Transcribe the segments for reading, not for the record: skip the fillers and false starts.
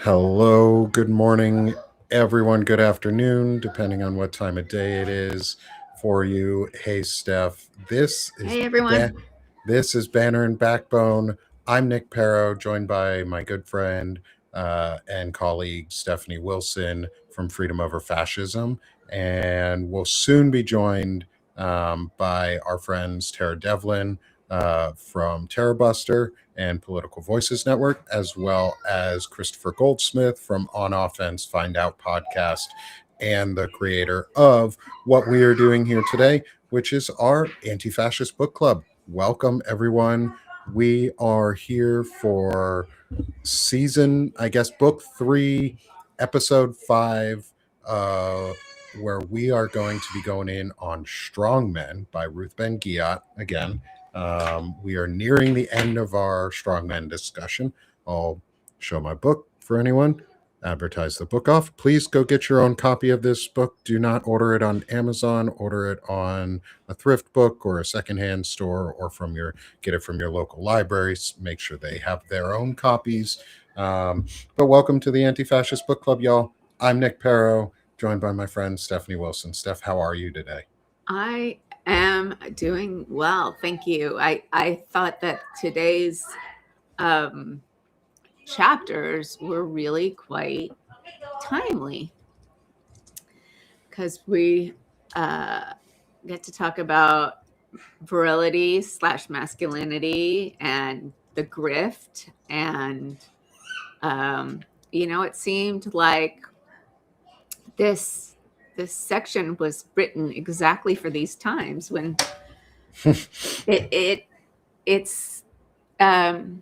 Hello, good morning, everyone. Good afternoon, depending on what time of day it is for you. Hey, Steph. Hey everyone. This is Banner and Backbone. I'm Nick Perro, joined by my good friend and colleague Stephanie Wilson from Freedom Over Fascism, and we'll soon be joined by our friends Tara Devlin from Terror Buster and Political Voices Network, as well as Christopher Goldsmith from On Offense Find Out podcast and the creator of what we are doing here today, which is our anti fascist book club. Welcome, everyone. We are here for book three, episode five, uh, where we are going to be going in on Strongmen by Ruth Ben Ghiat again. We are nearing the end of our Strongmen discussion. I'll show my book for anyone. Advertise the book off. Please go get your own copy of this book. Do not order it on Amazon. Order it on a thrift book or a secondhand store, or get it from your local libraries. Make sure they have their own copies. But welcome to the Anti-Fascist Book Club, y'all. I'm Nick Perro, joined by my friend Stephanie Wilson. Steph, how are you today? I am doing well, thank you. I thought that today's um, chapters were really quite timely because we get to talk about virility / masculinity and the grift, and it seemed like this this section was written exactly for these times when it it's um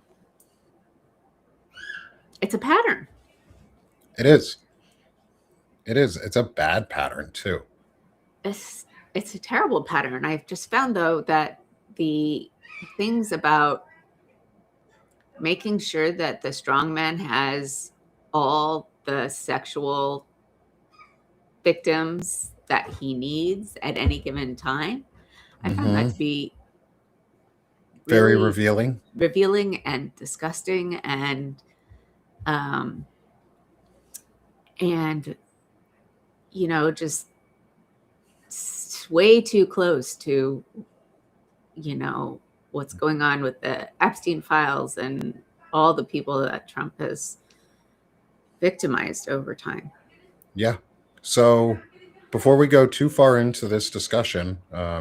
it's a pattern. It is. It is. It's a bad pattern, too. It's a terrible pattern. I've just found though that the things about making sure that the strongman has all the sexual victims that he needs at any given time, I found that Mm-hmm. to be Very really revealing. revealing and disgusting, um and just way too close to what's going on with the Epstein files and all the people that Trump has victimized over time. Yeah. So before we go too far into this discussion,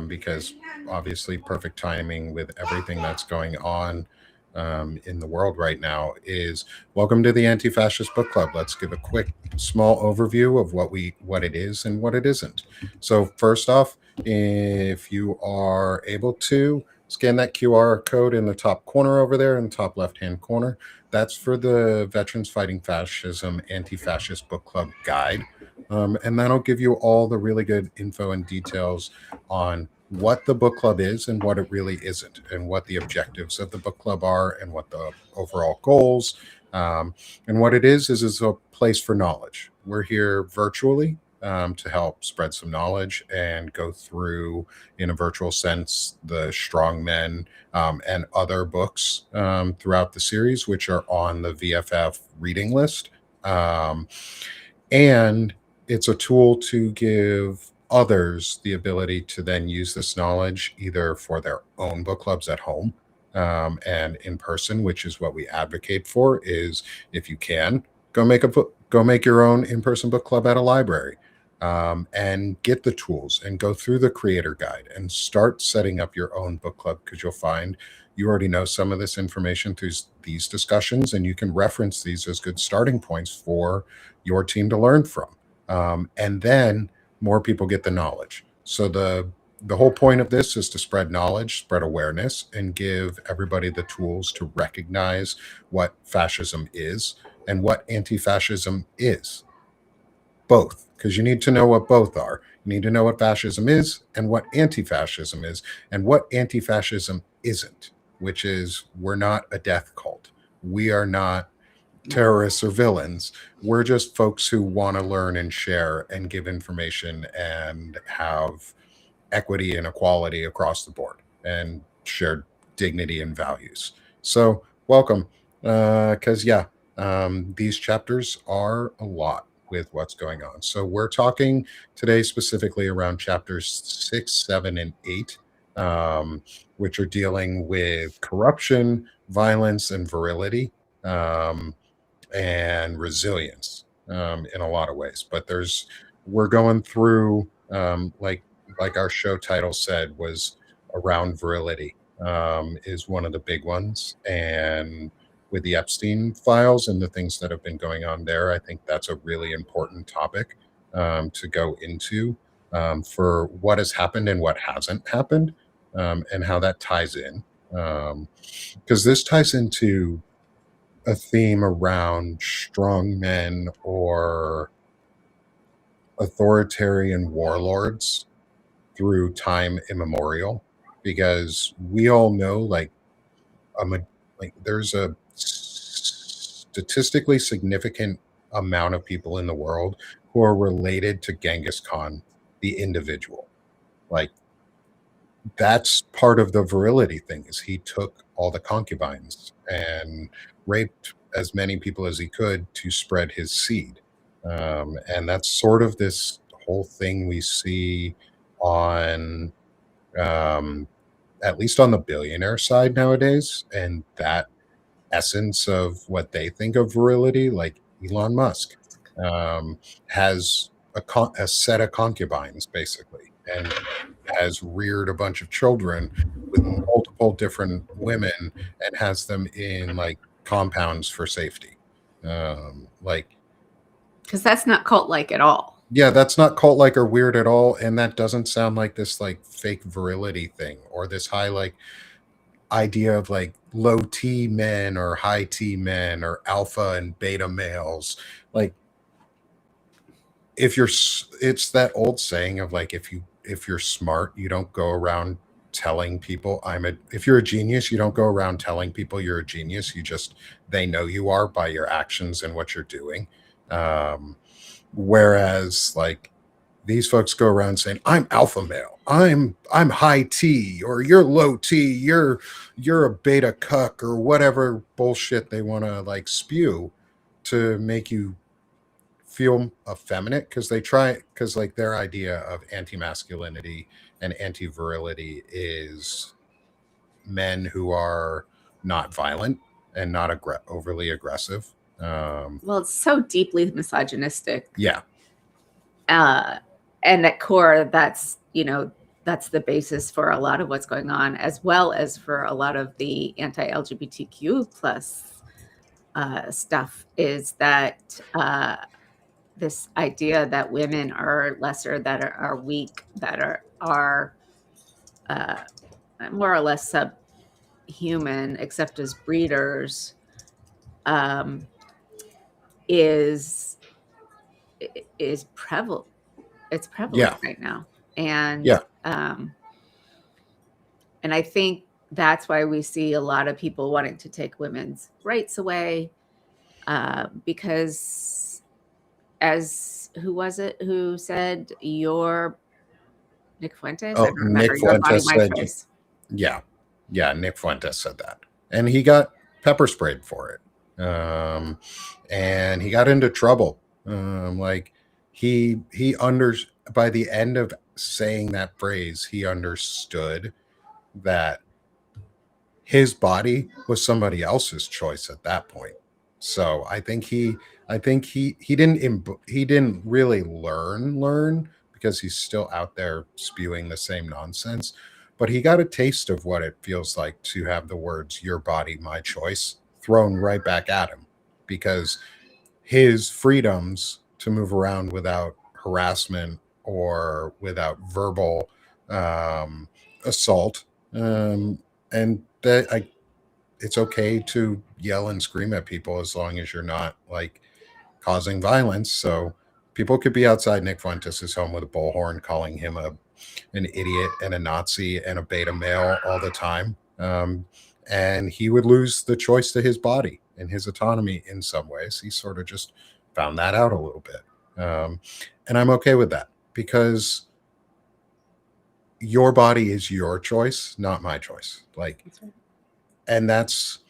because obviously perfect timing with everything that's going on in the world right now, is welcome to the Anti-Fascist Book Club. Let's give a quick, small overview of what it is and what it isn't. So first off, if you are able to scan that QR code in the top corner over there, in the top left-hand corner, that's for the Veterans Fighting Fascism Anti-Fascist Book Club guide. And that'll give you all the really good info and details on what the book club is and what it really isn't, and what the objectives of the book club are, and what the overall goals. And what it is a place for knowledge. We're here virtually to help spread some knowledge and go through, in a virtual sense, the Strong Men and other books throughout the series, which are on the VFF reading list. And it's a tool to give others the ability to then use this knowledge either for their own book clubs at home and in person, which is what we advocate for. Is, if you can, go make your own in-person book club at a library, and get the tools and go through the creator guide and start setting up your own book club, because you'll find you already know some of this information through these discussions, and you can reference these as good starting points for your team to learn from. And then more people get the knowledge. So the whole point of this is to spread knowledge, spread awareness, and give everybody the tools to recognize what fascism is and what anti-fascism is. Both, because you need to know what both are. You need to know what fascism is and what anti-fascism is, and what anti-fascism isn't, which is, we're not a death cult. We are not terrorists or villains. We're just folks who want to learn and share and give information and have equity and equality across the board and shared dignity and values. So, welcome. Because, yeah, these chapters are a lot with what's going on. So we're talking today specifically around chapters 6, 7, and 8, um, which are dealing with corruption, violence, and virility. Um, and resilience in a lot of ways. But we're going through like our show title said was around virility is one of the big ones, and with the Epstein files and the things that have been going on there, I think that's a really important topic to go into for what has happened and what hasn't happened, and how that ties in. Because this ties into a theme around strong men or authoritarian warlords through time immemorial, because we all know a ma- there's a statistically significant amount of people in the world who are related to Genghis Khan, the individual. Like, that's part of the virility thing, is he took all the concubines and raped as many people as he could to spread his seed. And that's sort of this whole thing we see on um, at least on the billionaire side nowadays, and that essence of what they think of virility, like Elon Musk, um, has a set of concubines basically, and has reared a bunch of children with multiple different women, and has them in like compounds for safety. Like, Because that's not cult like at all. yeah, that's not cult like or weird at all, and that doesn't sound like this like fake virility thing or this high like idea of like low T men or high T men or alpha and beta males. Like, it's that old saying of like, if you're smart, you don't go around telling people if you're a genius, you don't go around telling people you're a genius. You just, they know you are by your actions and what you're doing. Um, Whereas like these folks go around saying, I'm alpha male, I'm high T, or you're low T, you're a beta cuck, or whatever bullshit they want to like spew to make you feel effeminate, because like their idea of anti-masculinity and anti-virility is men who are not violent and not overly aggressive. Well, it's so deeply misogynistic. Yeah. Uh, and at core, that's the basis for a lot of what's going on, as well as for a lot of the anti-LGBTQ plus stuff, is that this idea that women are lesser, that are weak, that are uh, more or less subhuman, except as breeders, um, is is prevalent. It's prevalent Yeah. right now, and Yeah. um, and I think that's why we see a lot of people wanting to take women's rights away, because, as who was it who said, your Nick Fuentes? I Oh, don't remember. Nick Your body, Fuentes my said, choice. yeah, yeah, Nick Fuentes said that, and he got pepper sprayed for it, and he got into trouble. Like, he under by the end of saying that phrase, he understood that his body was somebody else's choice at that point. So he didn't really learn, because he's still out there spewing the same nonsense, but he got a taste of what it feels like to have the words "your body, my choice" thrown right back at him, because his freedoms to move around without harassment or without verbal um, assault, and that it's okay to yell and scream at people as long as you're not like causing violence. So people could be outside Nick Fuentes' home with a bullhorn calling him an idiot and a Nazi and a beta male all the time. And he would lose the choice to his body and his autonomy in some ways. He sort of just found that out a little bit. And I'm okay with that, because your body is your choice, not my choice. Like, That's right. and that's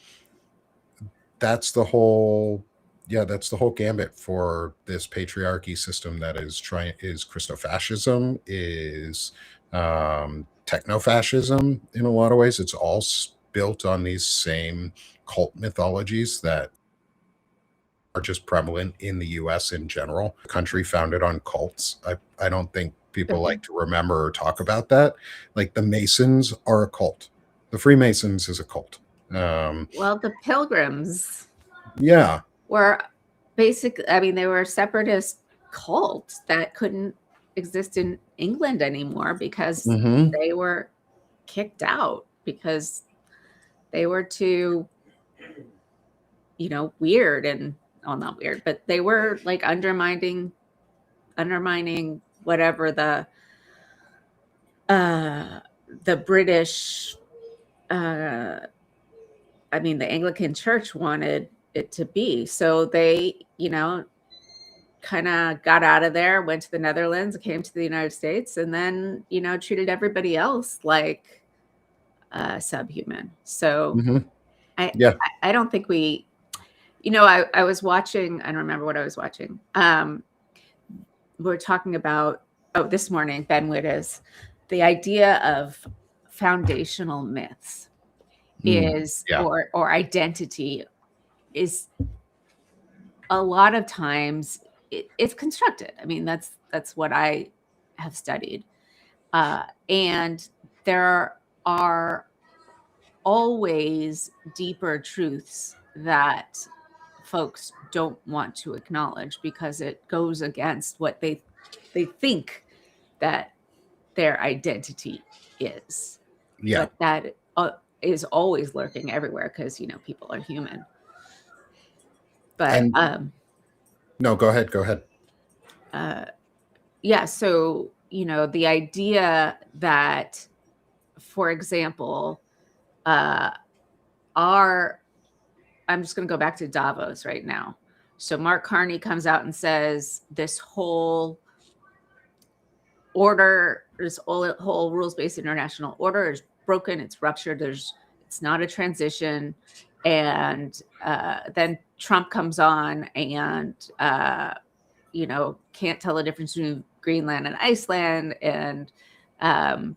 the whole Yeah, that's the whole gambit for this patriarchy system that is Christofascism, is technofascism in a lot of ways. It's all built on these same cult mythologies that are just prevalent in the US in general. A country founded on cults. I don't think people Mhm. like to remember or talk about that. Like the Masons are a cult. The Freemasons is a cult. Well, the Pilgrims Yeah. were basically, I mean, they were a separatist cult that couldn't exist in England anymore because Hmm. they were kicked out because they were too, weird and, well, not weird, but they were like undermining whatever uh the British, uh I mean, the Anglican Church wanted it to be. So they, kind of got out of there, went to the Netherlands, came to the United States, and then, treated everybody else like subhuman. So Hmm. I, Yeah. I don't think I was watching, I don't remember what I was watching. We're talking about, oh, this morning, Ben Witt is the idea of foundational myths is, Yeah. or identity is a lot of times it's constructed. I mean, that's what I have studied, and there are always deeper truths that folks don't want to acknowledge because it goes against what they think that their identity is, Yeah. but that is always lurking everywhere because people are human. But And no, go ahead. Go ahead. uh, yeah, so the idea that, for example, uh, our I'm just going to go back to Davos right now. So Mark Carney comes out and says this whole whole rules-based international order is broken, it's ruptured, it's not a transition. And then Trump comes on and can't tell the difference between Greenland and Iceland, and um,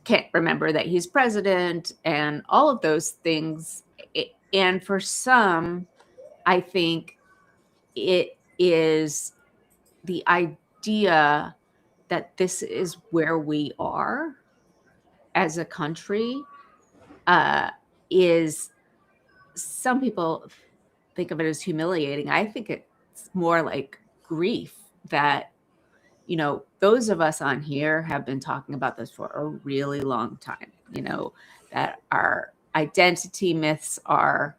can't remember that he's president, and all of those things. And for some, I think it is the idea that this is where we are as a country, uh, is, some people think of it as humiliating. I think it's more like grief that, those of us on here have been talking about this for a really long time, that our identity myths are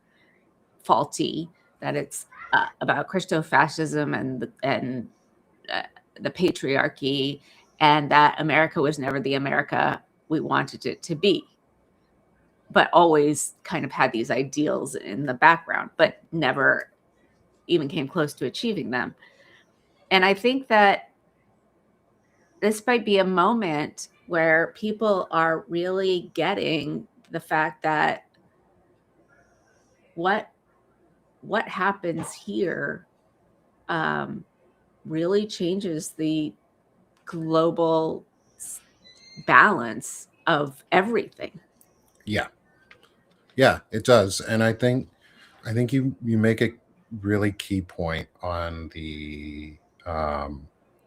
faulty, that it's about Christofascism uh, the patriarchy, and that America was never the America we wanted it to be, but always kind of had these ideals in the background, but never even came close to achieving them. And I think that this might be a moment where people are really getting the fact that what what happens here, um, really changes the global balance of everything. Yeah. Yeah, it does. And I think you make a really key point on the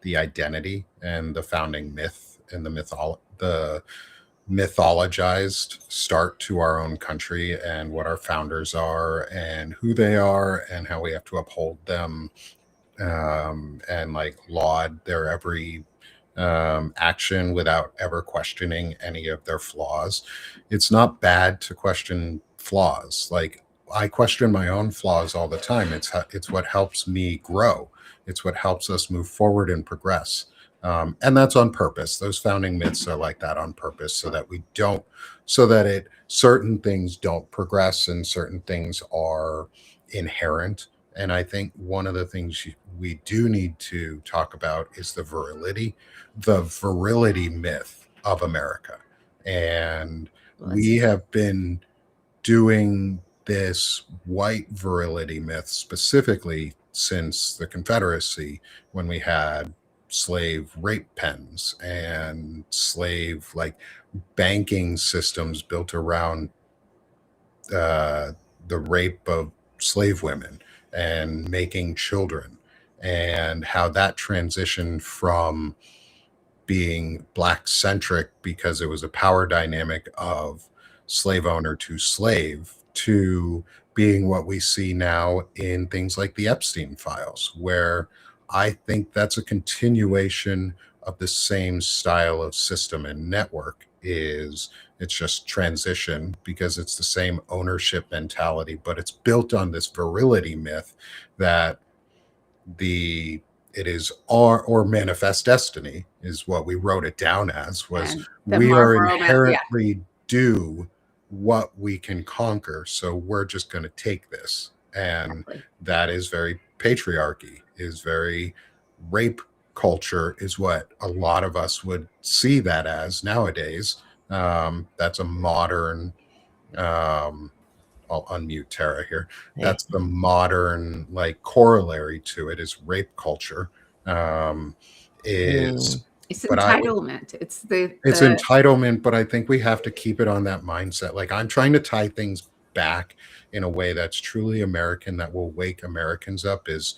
identity and the founding myth and the mythologized start to our own country and what our founders are and who they are and how we have to uphold them, and like laud their every action without ever questioning any of their flaws. It's not bad to question flaws. Like I question my own flaws all the time. It's what helps me grow. It's what helps us move forward and progress. And that's on purpose. Those founding myths are like that on purpose, so that we don't, so that it certain things don't progress and certain things are inherent. And I think one of the things we do need to talk about is the virility myth of America. And Well, we have been doing this white virility myth, specifically since the Confederacy, when we had slave rape pens and slave like banking systems built around uh, the rape of slave women and making children, and how that transitioned from being black centric because it was a power dynamic of slave owner to slave to being what we see now in things like the Epstein files, where I think that's a continuation of the same style of system and network. Is it's just transition because it's the same ownership mentality, but it's built on this virility myth that the it is our or manifest destiny is what we wrote it down as, was And the we are Marlboro Man, yeah, inherently do what we can conquer, so we're just going to take this. And exactly. that is very patriarchy, is very rape culture, is what a lot of us would see that as nowadays. That's a modern um, I'll unmute Tara here. Hey. That's the modern like corollary to it, is rape culture. Um, is It's but I would entitlement. It's the it's entitlement, but I think we have to keep it on that mindset. Like I'm trying to tie things back in a way that's truly American, that will wake Americans up. Is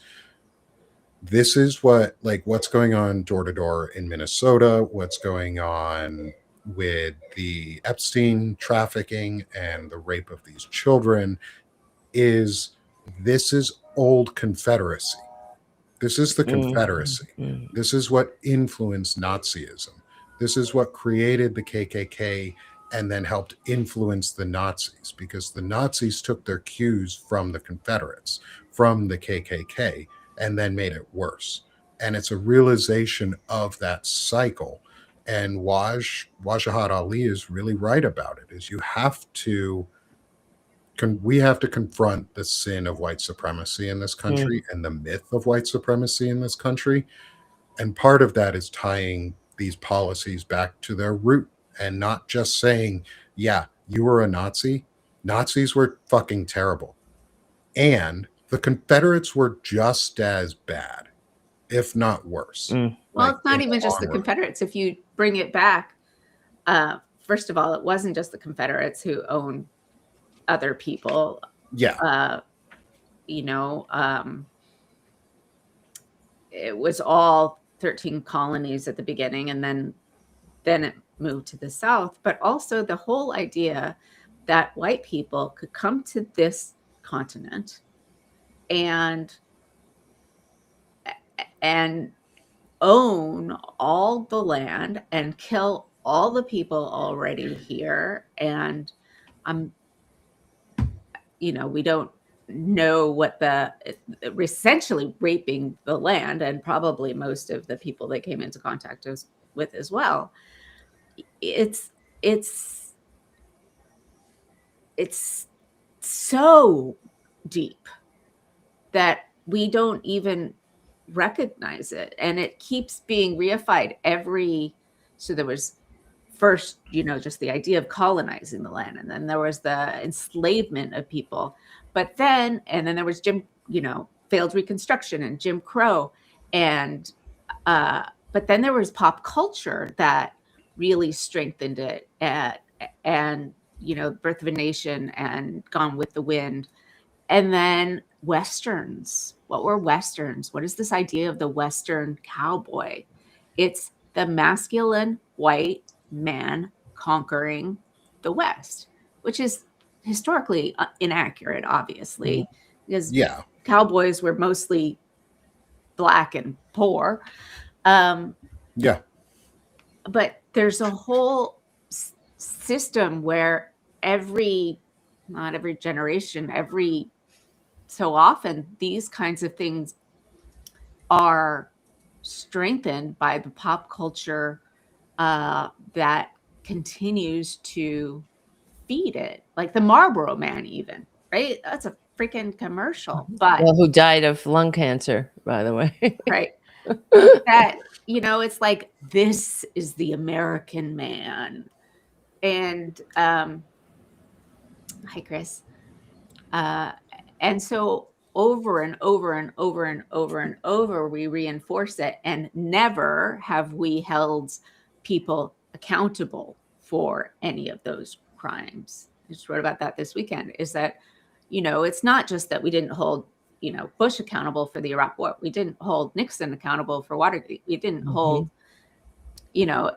this is what, like, what's going on door to door in Minnesota, what's going on with the Epstein trafficking and the rape of these children, is this is old Confederacy. This is the Confederacy. This is what influenced Nazism. This is what created the KKK and then helped influence the Nazis, because the Nazis took their cues from the Confederates, from the KKK, and then made it worse. And it's a realization of that cycle. And Wajahat Ali is really right about it. Is you have to we have to confront the sin of white supremacy in this country and the myth of white supremacy in this country. And part of that is tying these policies back to their root and not just saying, yeah, you were a Nazi. Nazis were fucking terrible. And the Confederates were just as bad, if not worse. well, Like, it's not in even just the long run. Confederates. If you bring it back, first of all, it wasn't just the Confederates who owned other people. Yeah. You know, it was all 13 colonies at the beginning, and then it moved to the South. But also the whole idea that white people could come to this continent and own all the land and kill all the people already here. And we don't know what essentially raping the land, and probably most of the people they came into contact with as well. It's so deep that we don't even recognize it, and it keeps being reified so there was first, just the idea of colonizing the land, and then there was the enslavement of people, and then there was failed Reconstruction and Jim Crow, and but then there was pop culture that really strengthened it, and Birth of a Nation and Gone with the Wind. And then Westerns. What were Westerns? What is this idea of the Western cowboy? It's the masculine white man conquering the West, which is historically inaccurate, obviously, because cowboys were mostly black and poor. But there's a whole system where not every generation, every so often, these kinds of things are strengthened by the pop culture that continues to feed it, like the Marlboro Man, even, right? That's a freaking commercial, but who died of lung cancer, by the way. Right. That, it's like, this is the American man. And hi, Chris. And so over and over and over and over and over, we reinforce it, and never have we held people accountable for any of those crimes. I just wrote about that this weekend, is that, it's not just that we didn't hold, Bush accountable for the Iraq War. We didn't hold Nixon accountable for Watergate. We didn't hold,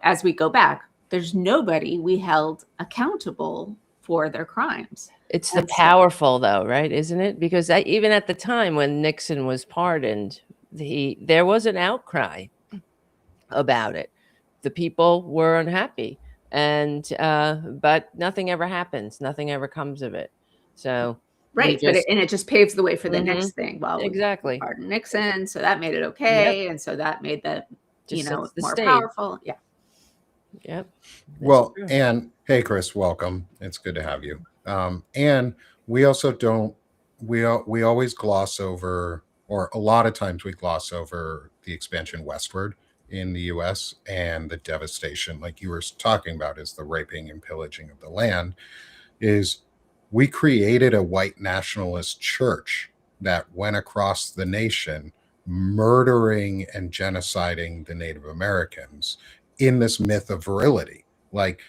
as we go back, there's nobody we held accountable for their crimes. It's the powerful, though, right? Isn't it? Because even at the time when Nixon was pardoned, there was an outcry about it. The people were unhappy, and but nothing ever happens. Nothing ever comes of it. So right, and it just paves the way for the next thing. Well, exactly. Pardon Nixon, so that made it okay, and so that made the more powerful. Yeah. Yep. Well, and hey, Chris, welcome. It's good to have you. And we also don't. We always gloss over, or a lot of times we gloss over, the expansion westward in the U.S. and the devastation, like you were talking about, is the raping and pillaging of the land. Is we created a white nationalist church that went across the nation, murdering and genociding the Native Americans in this myth of virility. Like,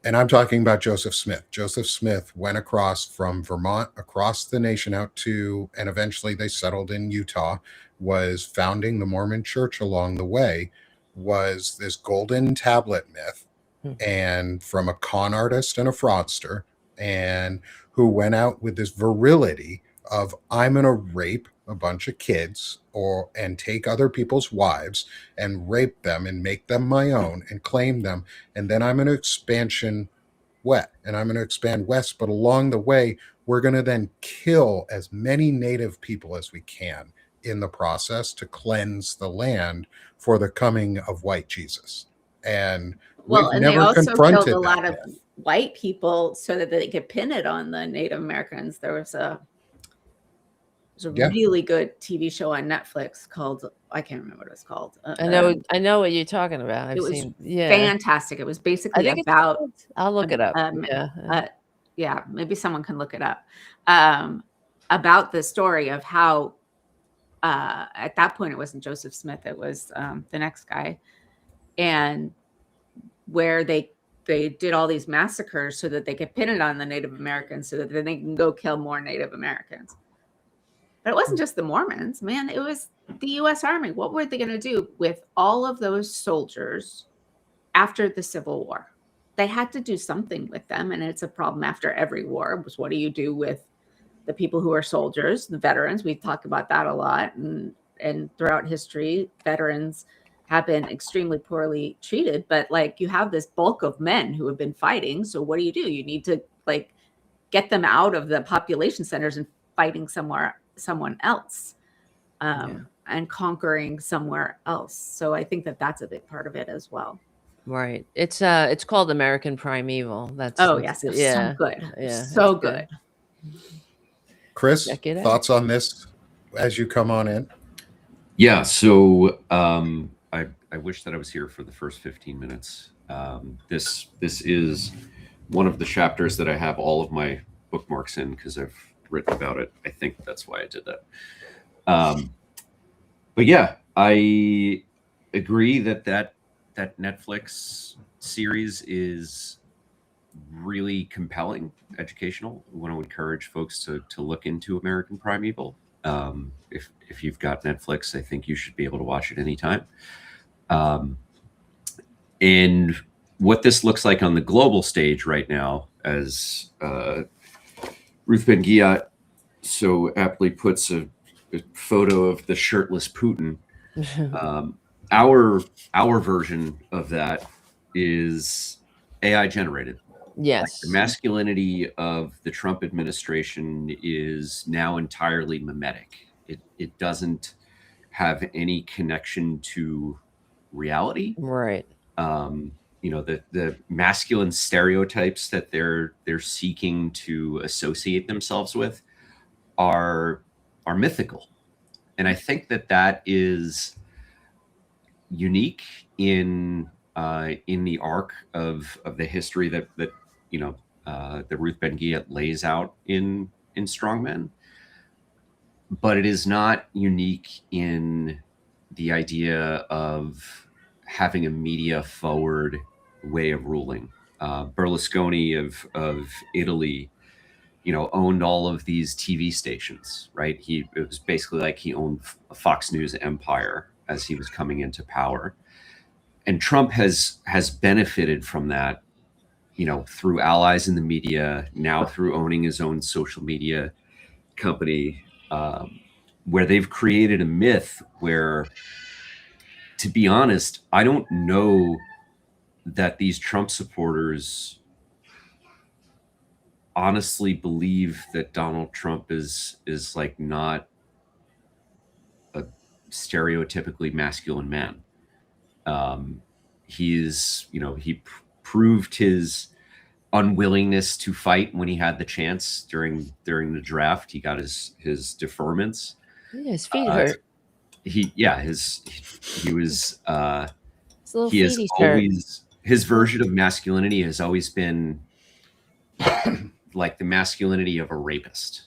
and I'm talking about Joseph Smith. Joseph Smith went across from Vermont, across the nation out to, and eventually they settled in Utah, was founding the Mormon church along the way, was this golden tablet myth, and from a con artist and a fraudster, and who went out with this virility of, I'm going to rape a bunch of kids and take other people's wives and rape them and make them my own and claim them. And then I'm going to expand west. But along the way, we're going to then kill as many native people as we can in the process to cleanse the land for the coming of white Jesus. And they also killed a lot of white people so that they could pin it on the Native Americans. There was a really good TV show on Netflix called, I can't remember what it was called. I know what you're talking about. It was fantastic. It was basically about. I'll look it up. Yeah, maybe someone can look it up. About the story of how, at that point, it wasn't Joseph Smith. It was the next guy, and where they did all these massacres so that they could pin it on the Native Americans, so that then they can go kill more Native Americans. But it wasn't just the Mormons, man. It was the U.S. Army. What were they going to do with all of those soldiers after the Civil War? They had to do something with them, and it's a problem after every war. Was, what do you do with the people who are soldiers, the veterans? We talk about that a lot, and throughout history, veterans have been extremely poorly treated. But like, you have this bulk of men who have been fighting. So what do? You need to like get them out of the population centers and fighting someone else, and conquering somewhere else. So I think that that's a big part of it as well. Right. It's called American Primeval. That's so good. Yeah, so good. Chris, thoughts on this as you come on in? Yeah. So I wish that I was here for the first 15 minutes. This is one of the chapters that I have all of my bookmarks in because I've written about it. I think that's why I did that. But yeah, I agree that Netflix series is really compelling, educational. I want to encourage folks to look into American Primeval. If you've got Netflix, I think you should be able to watch it anytime. And what this looks like on the global stage right now, as Ruth Ben-Ghiat so aptly puts a photo of the shirtless Putin. Our version of that is AI generated. Yes. Like, the masculinity of the Trump administration is now entirely mimetic. It doesn't have any connection to reality. Right. The masculine stereotypes that they're seeking to associate themselves with are mythical. And I think that is unique in the arc of the history that Ruth Ben-Ghiat lays out in in strongmen, but it is not unique in the idea of having a media forward way of ruling. Berlusconi of Italy, owned all of these TV stations, right? It was basically like he owned a Fox News empire as he was coming into power. And Trump has benefited from that, through allies in the media, now through owning his own social media company, where they've created a myth where, to be honest, I don't know that these Trump supporters honestly believe that Donald Trump is like not a stereotypically masculine man. He proved his unwillingness to fight when he had the chance during the draft. He got his deferments. Yeah, his feet hurt. He was His little he has feeties hurt. always, his version of masculinity has always been like the masculinity of a rapist.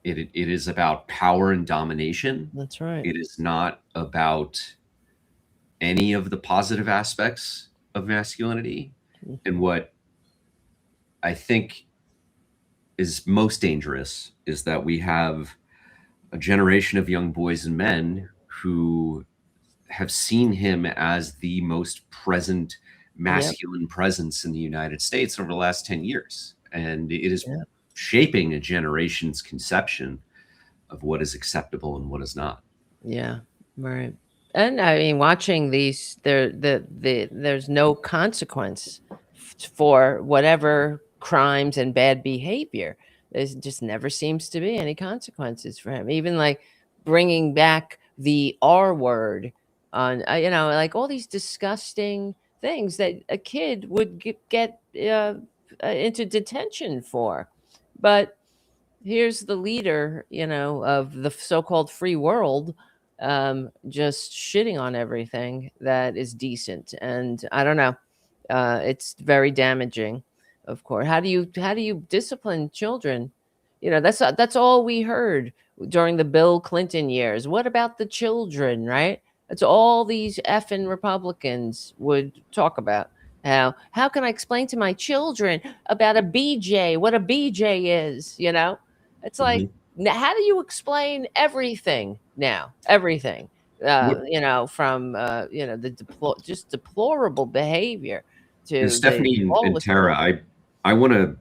It is about power and domination. That's right. It is not about any of the positive aspects of masculinity. And what I think is most dangerous is that we have a generation of young boys and men who have seen him as the most present masculine presence in the United States over the last 10 years. And it is shaping a generation's conception of what is acceptable and what is not. Yeah, right. And I mean, watching these, there's no consequence for whatever crimes and bad behavior. There just never seems to be any consequences for him. Even like bringing back the R word on, like all these disgusting things that a kid would get into detention for. But here's the leader, of the so-called free world, just shitting on everything that is decent. And I don't know, it's very damaging, of course. How do you discipline children? That's all we heard during the Bill Clinton years. What about the children, right? That's all these effing Republicans would talk about. How can I explain to my children about a BJ, what a BJ is, It's like, how do you explain everything now? Everything, from, the just deplorable behavior to And Stephanie and lawless Tara, behavior. I want to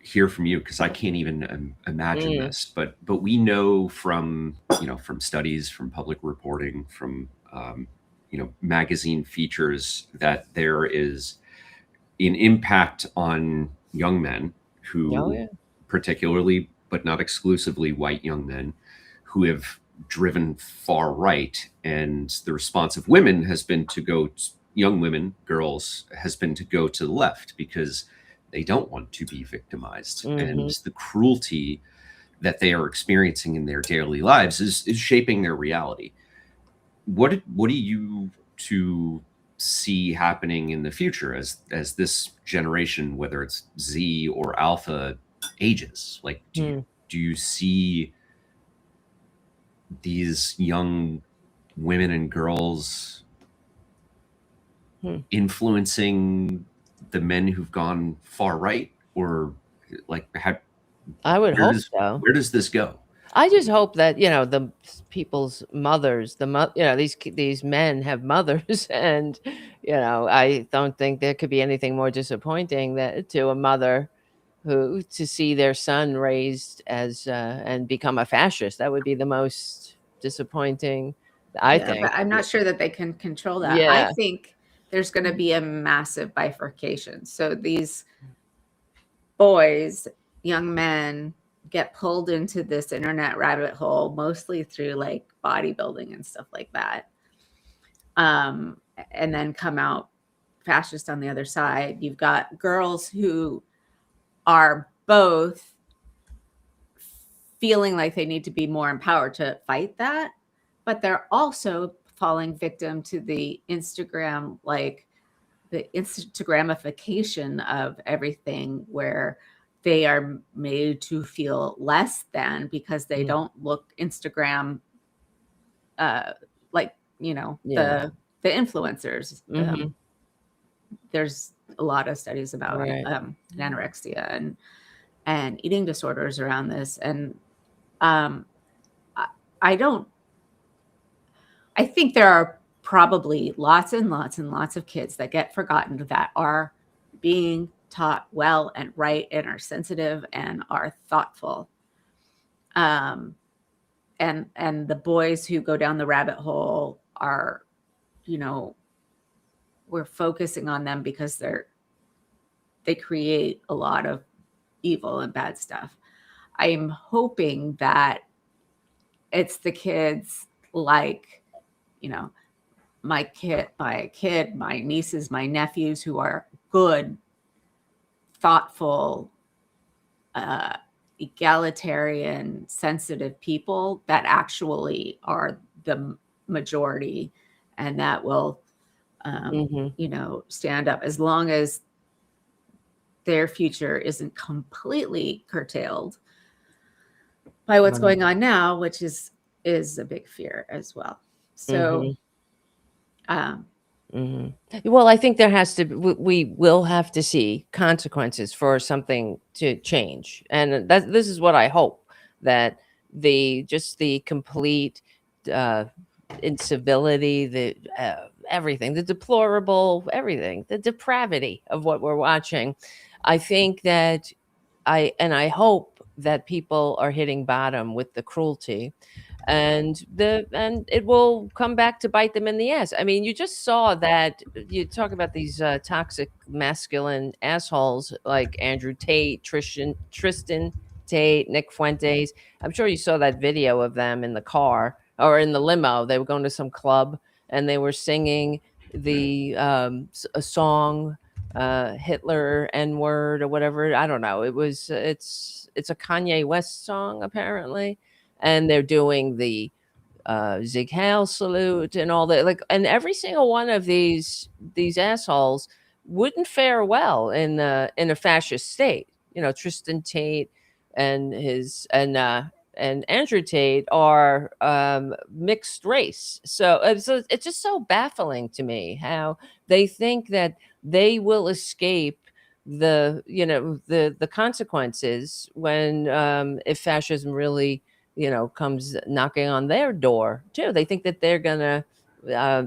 hear from you because I can't even imagine this, but we know from, from studies, from public reporting, from, magazine features that there is an impact on young men who, particularly, but not exclusively white young men, who have driven far right. And the response of women has been to go, young women, girls, has been to go to the left because they don't want to be victimized. And the cruelty that they are experiencing in their daily lives is shaping their reality. What do you to see happening in the future as this generation, whether it's Z or Alpha, ages? Like, do you see these young women and girls influencing the men who've gone far right, or like I would hope so. Where does this go? I just hope that the people's mothers, these men have mothers, and I don't think there could be anything more disappointing that to a mother who to see their son raised as and become a fascist. That would be the most disappointing, I think. But I'm not sure that they can control that. Yeah. I think there's going to be a massive bifurcation. So these boys, young men, get pulled into this internet rabbit hole, mostly through like bodybuilding and stuff like that. And then come out fascist on the other side. You've got girls who are both feeling like they need to be more empowered to fight that, but they're also falling victim to the Instagram, like the Instagramification of everything, where they are made to feel less than because they Mm. don't look Instagram like, you know, Yeah. the influencers. Mhm. There's a lot of studies about Right. anorexia and eating disorders around this. And um, I, I don't, I think there are probably lots and lots and lots of kids that get forgotten that are being taught well and right and are sensitive and are thoughtful. And the boys who go down the rabbit hole are, you know, we're focusing on them because they create a lot of evil and bad stuff. I'm hoping that it's the kids like, you know, my kid, my nieces, my nephews who are good, thoughtful, egalitarian, sensitive people that actually are the majority, and that will, Mhm. you know, stand up as long as their future isn't completely curtailed by what's Right. going on now, which is a big fear as well. So, Mhm. um, Mhm. Well, I think there has to we will have to see consequences for something to change, and this is what I hope, that the complete uh, incivility, the everything, the deplorable everything, the depravity of what we're watching. I think that I hope that people are hitting bottom with the cruelty, and it will come back to bite them in the ass. I mean, you just saw that. You talk about these toxic masculine assholes like Andrew Tate, Tristan Tate, Nick Fuentes. I'm sure you saw that video of them in the car or in the limo. They were going to some club and they were singing a song, Hitler N word or whatever. I don't know. It's a Kanye West song apparently, and they're doing the Zig Heil salute and all that. Like, and every single one of these assholes wouldn't fare well in a fascist state. You know, Tristan Tate and his and Andrew Tate are mixed race. So it's just so baffling to me how they think that they will escape the consequences when if fascism really comes knocking on their door too. They think that they're gonna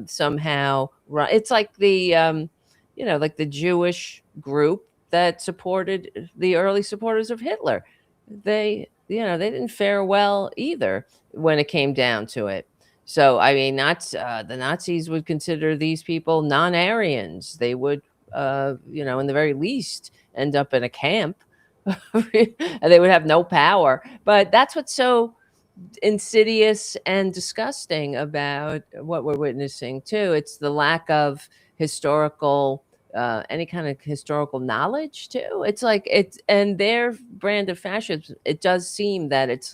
somehow run. It's like like the Jewish group that supported the early supporters of Hitler. They didn't fare well either when it came down to it. So I mean, the Nazis would consider these people non-Aryans. They would, in the very least, end up in a camp. And they would have no power. But that's what's so insidious and disgusting about what we're witnessing too. It's the lack of historical any kind of historical knowledge too. It's like it's and their brand of fascism. It does seem that it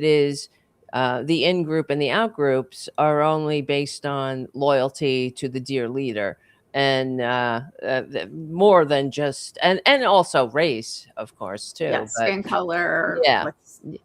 is the in group and the out groups are only based on loyalty to the dear leader, and more than just and also race, of course, yeah, too. But skin color. yeah,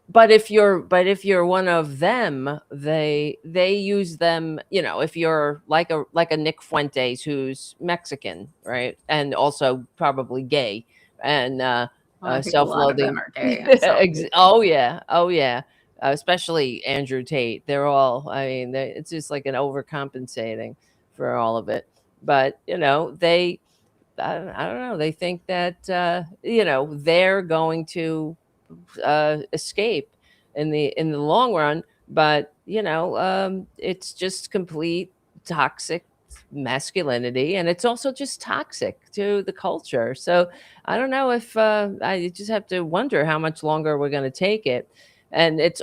but if you're one of them, they use them, if you're like a Nick Fuentes who's Mexican, right? And also probably gay and Well, I think a lot of them self-loathing. are gay and Oh yeah, oh yeah. Especially Andrew Tate. They're all, I mean, it's just like an overcompensating for all of it. But, I don't know. They think that, they're going to escape in the long run, but it's just complete toxic masculinity, and it's also just toxic to the culture. So I don't know if I just have to wonder how much longer we're going to take it. And it's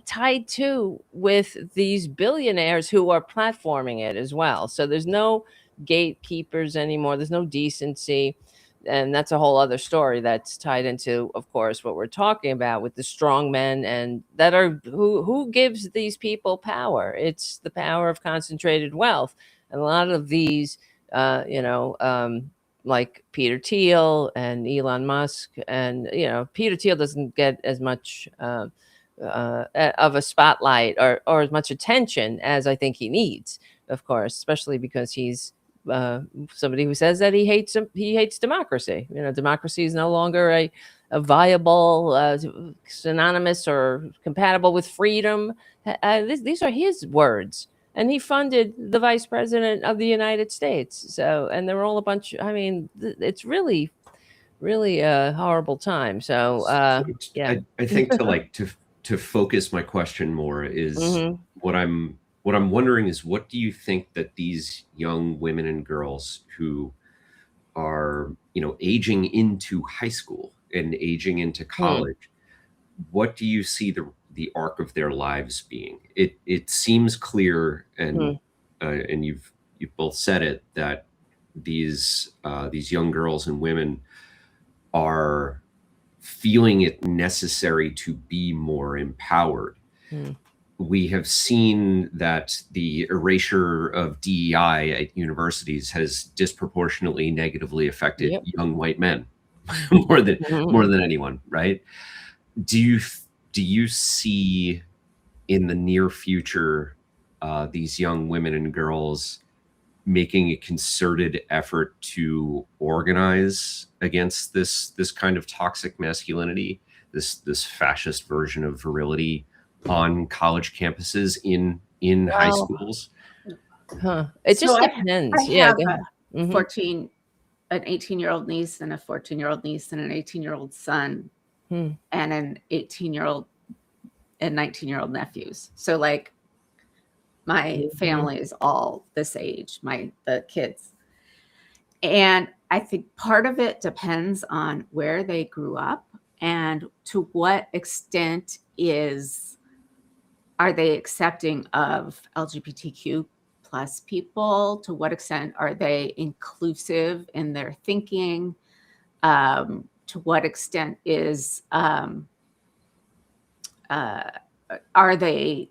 tied too with these billionaires who are platforming it as well. So there's no gatekeepers anymore. There's no decency, and that's a whole other story that's tied into, of course, what we're talking about with the strong men, and that are who gives these people power. It's the power of concentrated wealth, and a lot of these uh, you know um, like Peter Thiel and Elon Musk, and Peter Thiel doesn't get as much of a spotlight or as much attention as I think he needs, of course, especially because he's somebody who says that he hates democracy. Democracy is no longer a viable, synonymous or compatible with freedom. These are his words. And he funded the vice president of the United States. So, and they're all a bunch. I mean, it's really, really a horrible time. So, yeah. I think to focus my question more is Mhm. what I'm wondering is, what do you think that these young women and girls who are aging into high school and aging into college, what do you see the arc of their lives being? It seems clear, and you've both said it, that these young girls and women are feeling it necessary to be more empowered. We have seen that the erasure of DEI at universities has disproportionately negatively affected young white men more than anyone, right? Do you see in the near future these young women and girls making a concerted effort to organize against this kind of toxic masculinity, this fascist version of virility on college campuses in high schools? It just So depends. I Yeah. have Go ahead. Mhm. an 18-year-old niece and a 14-year-old niece and an 18-year-old son and an 18-year-old and 19-year-old nephews. So like my family is all this age, the kids. And I think part of it depends on where they grew up and to what extent are they accepting of LGBTQ plus people? To what extent are they inclusive in their thinking? To what extent are they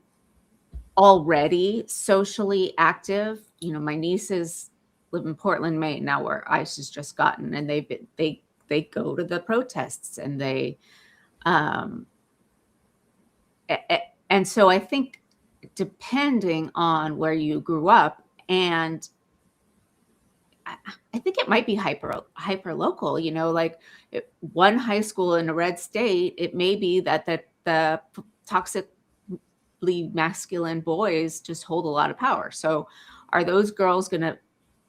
already socially active? My nieces live in Portland, Maine, now where ICE has just gotten, and they go to the protests and and so I think depending on where you grew up, and I think it might be hyper local, like one high school in a red state, it may be that the toxically masculine boys just hold a lot of power. So are those girls going to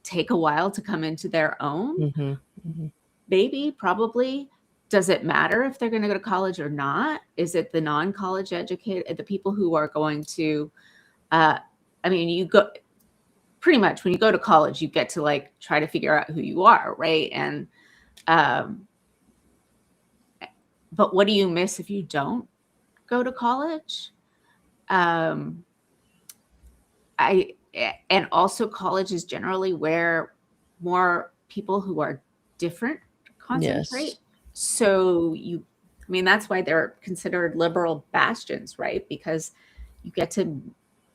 take a while to come into their own? Maybe, probably. Does it matter if they're going to go to college or not? Is it the non-college educated, the people who are going to, you go pretty much when you go to college, you get to like try to figure out who you are, right? And but what do you miss if you don't go to college? And also college is generally where more people who are different concentrate. Yes. So that's why they're considered liberal bastions, right? Because you get to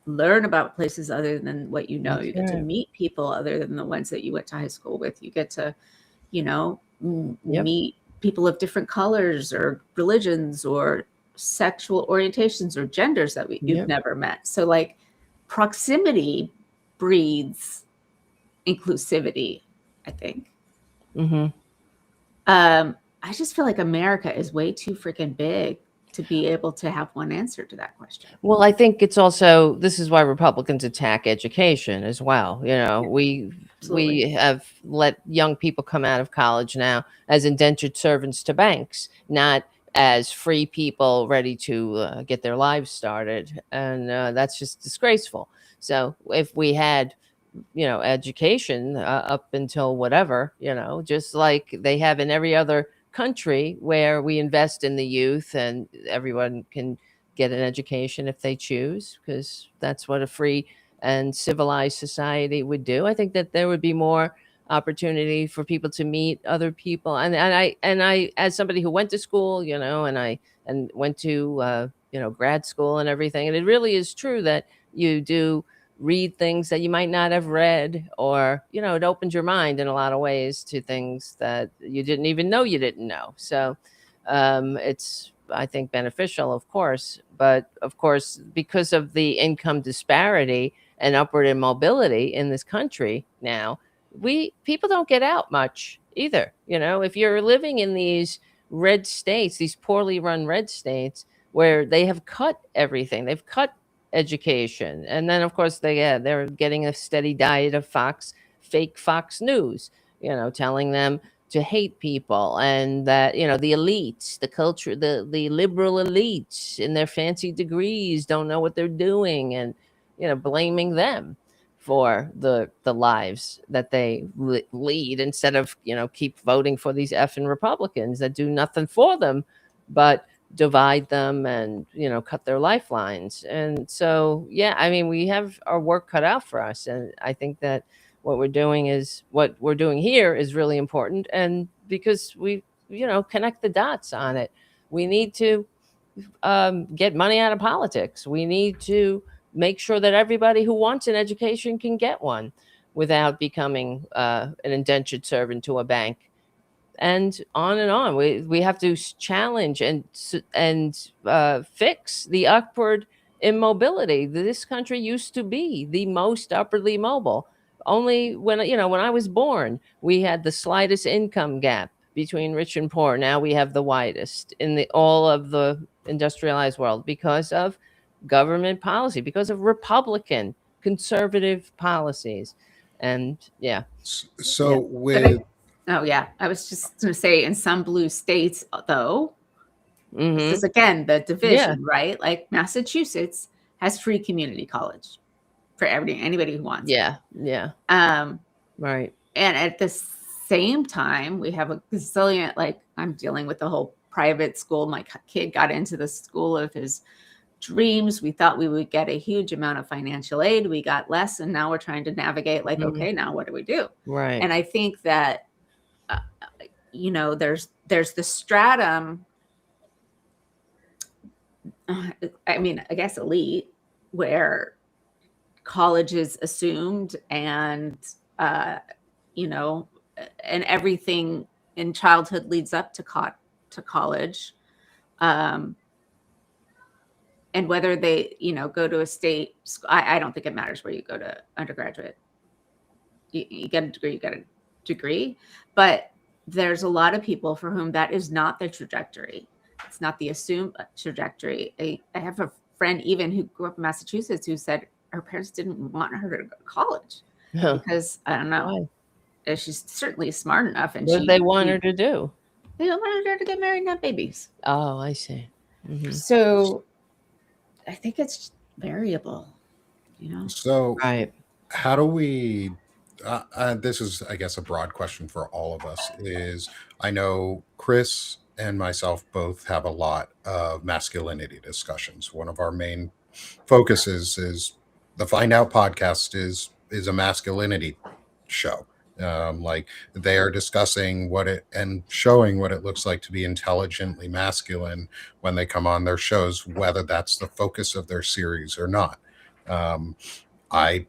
learn about places other than what you know. You get to meet people other than the ones that you went to high school with. You get to, meet people of different colors or religions or sexual orientations or genders that you've never met. So like proximity breeds inclusivity, I think. I just feel like America is way too freaking big to be able to have one answer to that question. Well, I think it's also, this is why Republicans attack education as well. We have let young people come out of college now as indentured servants to banks, not as free people ready to get their lives started. And that's just disgraceful. So if we had, education up until whatever, just like they have in every other country where we invest in the youth and everyone can get an education if they choose, because that's what a free and civilized society would do. I think that there would be more opportunity for people to meet other people. And I, as somebody who went to school, and went to, grad school and everything. And it really is true that you do read things that you might not have read, or it opens your mind in a lot of ways to things that you didn't even know you didn't know. So it's, I think, beneficial, of course, but of course, because of the income disparity and upward immobility in this country now, people don't get out much either. If you're living in these red states, these poorly run red states, where they have cut everything, they've cut education, and then of course they're getting a steady diet of fake Fox News, telling them to hate people, and that the elites, the culture, the liberal elites in their fancy degrees don't know what they're doing, and blaming them for the lives that they lead, instead of keep voting for these effing Republicans that do nothing for them but divide them and cut their lifelines. And so I mean, we have our work cut out for us, and I think that what we're doing here is really important. And because we connect the dots on it, we need to get money out of politics. We need to make sure that everybody who wants an education can get one without becoming an indentured servant to a bank, and on and on. We have to challenge and fix the upward immobility. This country used to be the most upwardly mobile. Only when I was born, we had the slightest income gap between rich and poor. Now we have the widest in all of the industrialized world, because of government policy, because of Republican conservative policies. And So But I was just going to say, in some blue states, though, this is again the division, right? Like Massachusetts has free community college for anybody who wants it. Right. And at the same time, we have a gazillion, like I'm dealing with the whole private school. My kid got into the school of his dreams. We thought we would get a huge amount of financial aid. We got less, and now we're trying to navigate like, okay, now what do we do? Right. And I think that there's the stratum, I mean, I guess elite, where college is assumed, and and everything in childhood leads up to college. And whether they, go to a state school, I don't think it matters where you go to undergraduate. You get a degree, you get a degree. But there's a lot of people for whom that is not their trajectory. It's not the assumed trajectory. I have a friend even who grew up in Massachusetts who said her parents didn't want her to go to college because, I don't know, she's certainly smart enough. And what did they want her to do? They wanted her to get married and have babies. Oh, I see. Mm-hmm. So I think it's variable, So right. How do we this is, I guess, a broad question for all of us. Is I know Chris and myself both have a lot of masculinity discussions. One of our main focuses is the Find Out podcast is a masculinity show. Like they are discussing what it and showing what it looks like to be intelligently masculine when they come on their shows, whether that's the focus of their series or not. I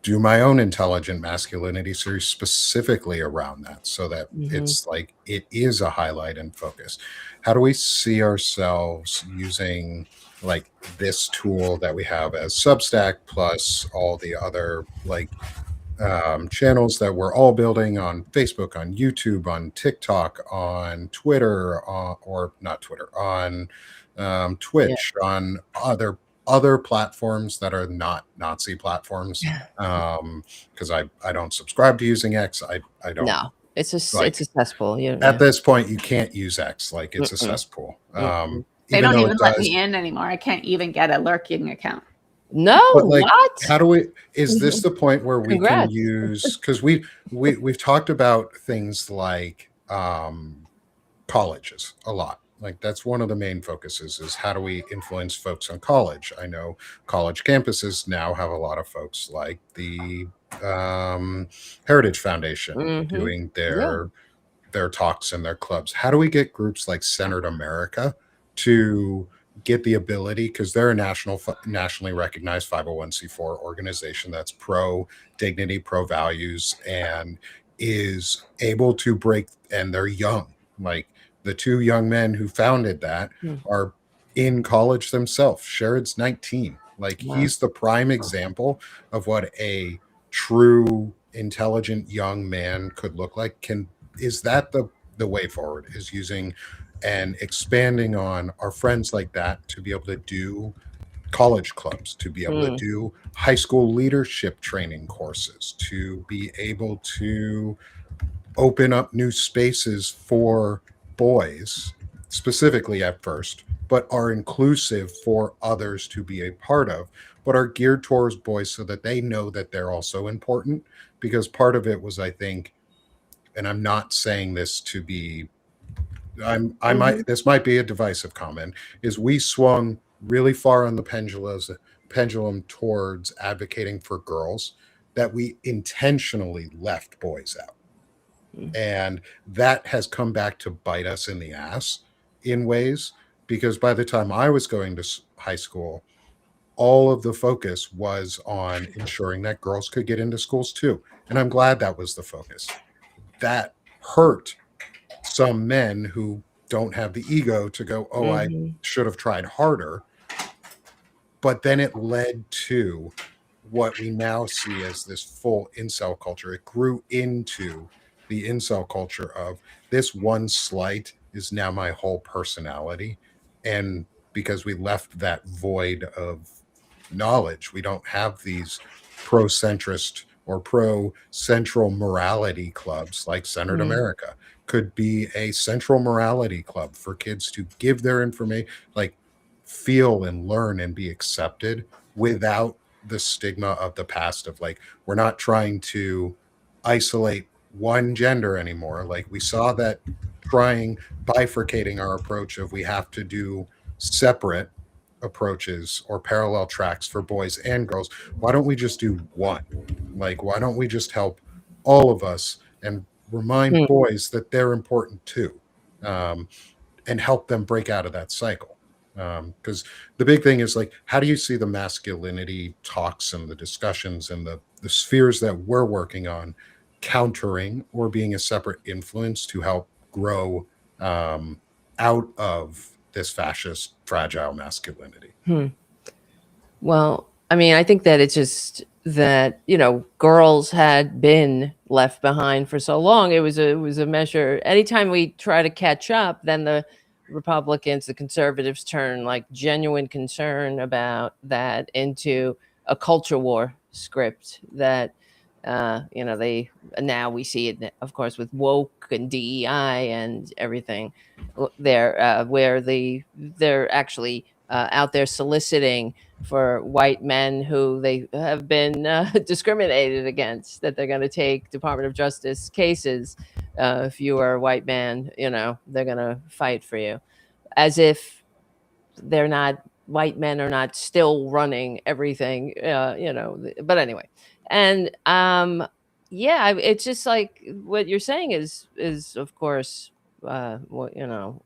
do my own intelligent masculinity series specifically around that, so that it's like it is a highlight and focus. How do we see ourselves using like this tool that we have as Substack, plus all the other like channels that we're all building on Facebook, on YouTube, on TikTok, on Twitter, or not Twitter, on Twitch, on other platforms that are not Nazi platforms? Because I don't subscribe to using X. I don't. No, it's a cesspool. At this point, you can't use X. Like it's a cesspool. They don't even let me in anymore. I can't even get a lurking account. No, like, what? How do we? Is this the point where we can use? Because we've talked about things like colleges a lot. Like that's one of the main focuses is how do we influence folks on college? I know college campuses now have a lot of folks like the Heritage Foundation doing their talks and their clubs. How do we get groups like Centered America to get the ability, because they're a nationally recognized 501c4 organization that's pro dignity, pro values, and is able to break, and they're young. Like the two young men who founded that are in college themselves. Sherrod's 19. Like Wow. he's the prime example of what a true intelligent young man could look like. Is that the way forward, is using and expanding on our friends like that to be able to do college clubs, to be able to do high school leadership training courses, to be able to open up new spaces for boys, specifically at first, but are inclusive for others to be a part of, but are geared towards boys so that they know that they're also important. Because part of it was, I think, and I'm not saying this to be, I might, this might be a divisive comment, is we swung really far on the pendulum towards advocating for girls, that we intentionally left boys out. And that has come back to bite us in the ass in ways, because by the time I was going to high school, all of the focus was on ensuring that girls could get into schools too. And I'm glad that was the focus. That hurt some men who don't have the ego to go, oh, I should have tried harder. But then it led to what we now see as this full incel culture. It grew into the incel culture of this one slight is now my whole personality. And because we left that void of knowledge, we don't have these pro-centrist or pro-central morality clubs like Centered America. Could be a central morality club for kids to give their information, like feel and learn and be accepted without the stigma of the past of like, we're not trying to isolate one gender anymore. Like we saw that bifurcating our approach of we have to do separate approaches or parallel tracks for boys and girls. Why don't we just do one? Like, why don't we just help all of us and remind boys that they're important too, and help them break out of that cycle? Because the big thing is like, how do you see the masculinity talks and the discussions and the spheres that we're working on countering or being a separate influence to help grow out of this fascist fragile masculinity? Well, I mean, I think that it's just that, you know, girls had been left behind for so long. It was a measure. Anytime we try to catch up, then the Republicans, the conservatives turn like genuine concern about that into a culture war script that, you know, now we see it, of course, with woke and DEI and everything there, where they're actually out there soliciting for white men who they have been discriminated against, that they're going to take Department of Justice cases. If you are a white man, you know, they're going to fight for you, as if they're not, white men are not still running everything, you know. But anyway, and yeah, it's just like what you're saying is of course, you know,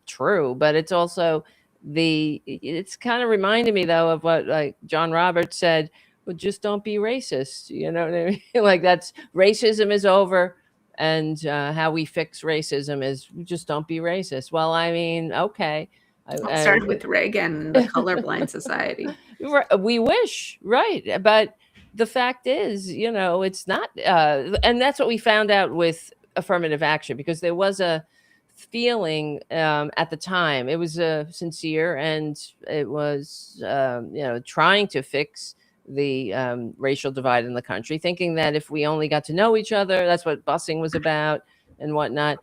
true, but it's also it's kind of reminding me though of what like John Roberts said, well, just don't be racist, you know what I mean? Like that's, racism is over, and how we fix racism is just don't be racist. Well, I mean, okay. It started with Reagan and the colorblind society. We wish, right? But the fact is, you know, it's not, and that's what we found out with affirmative action, because there was a feeling at the time. It was sincere, and it was, you know, trying to fix the racial divide in the country, thinking that if we only got to know each other, that's what busing was about and whatnot,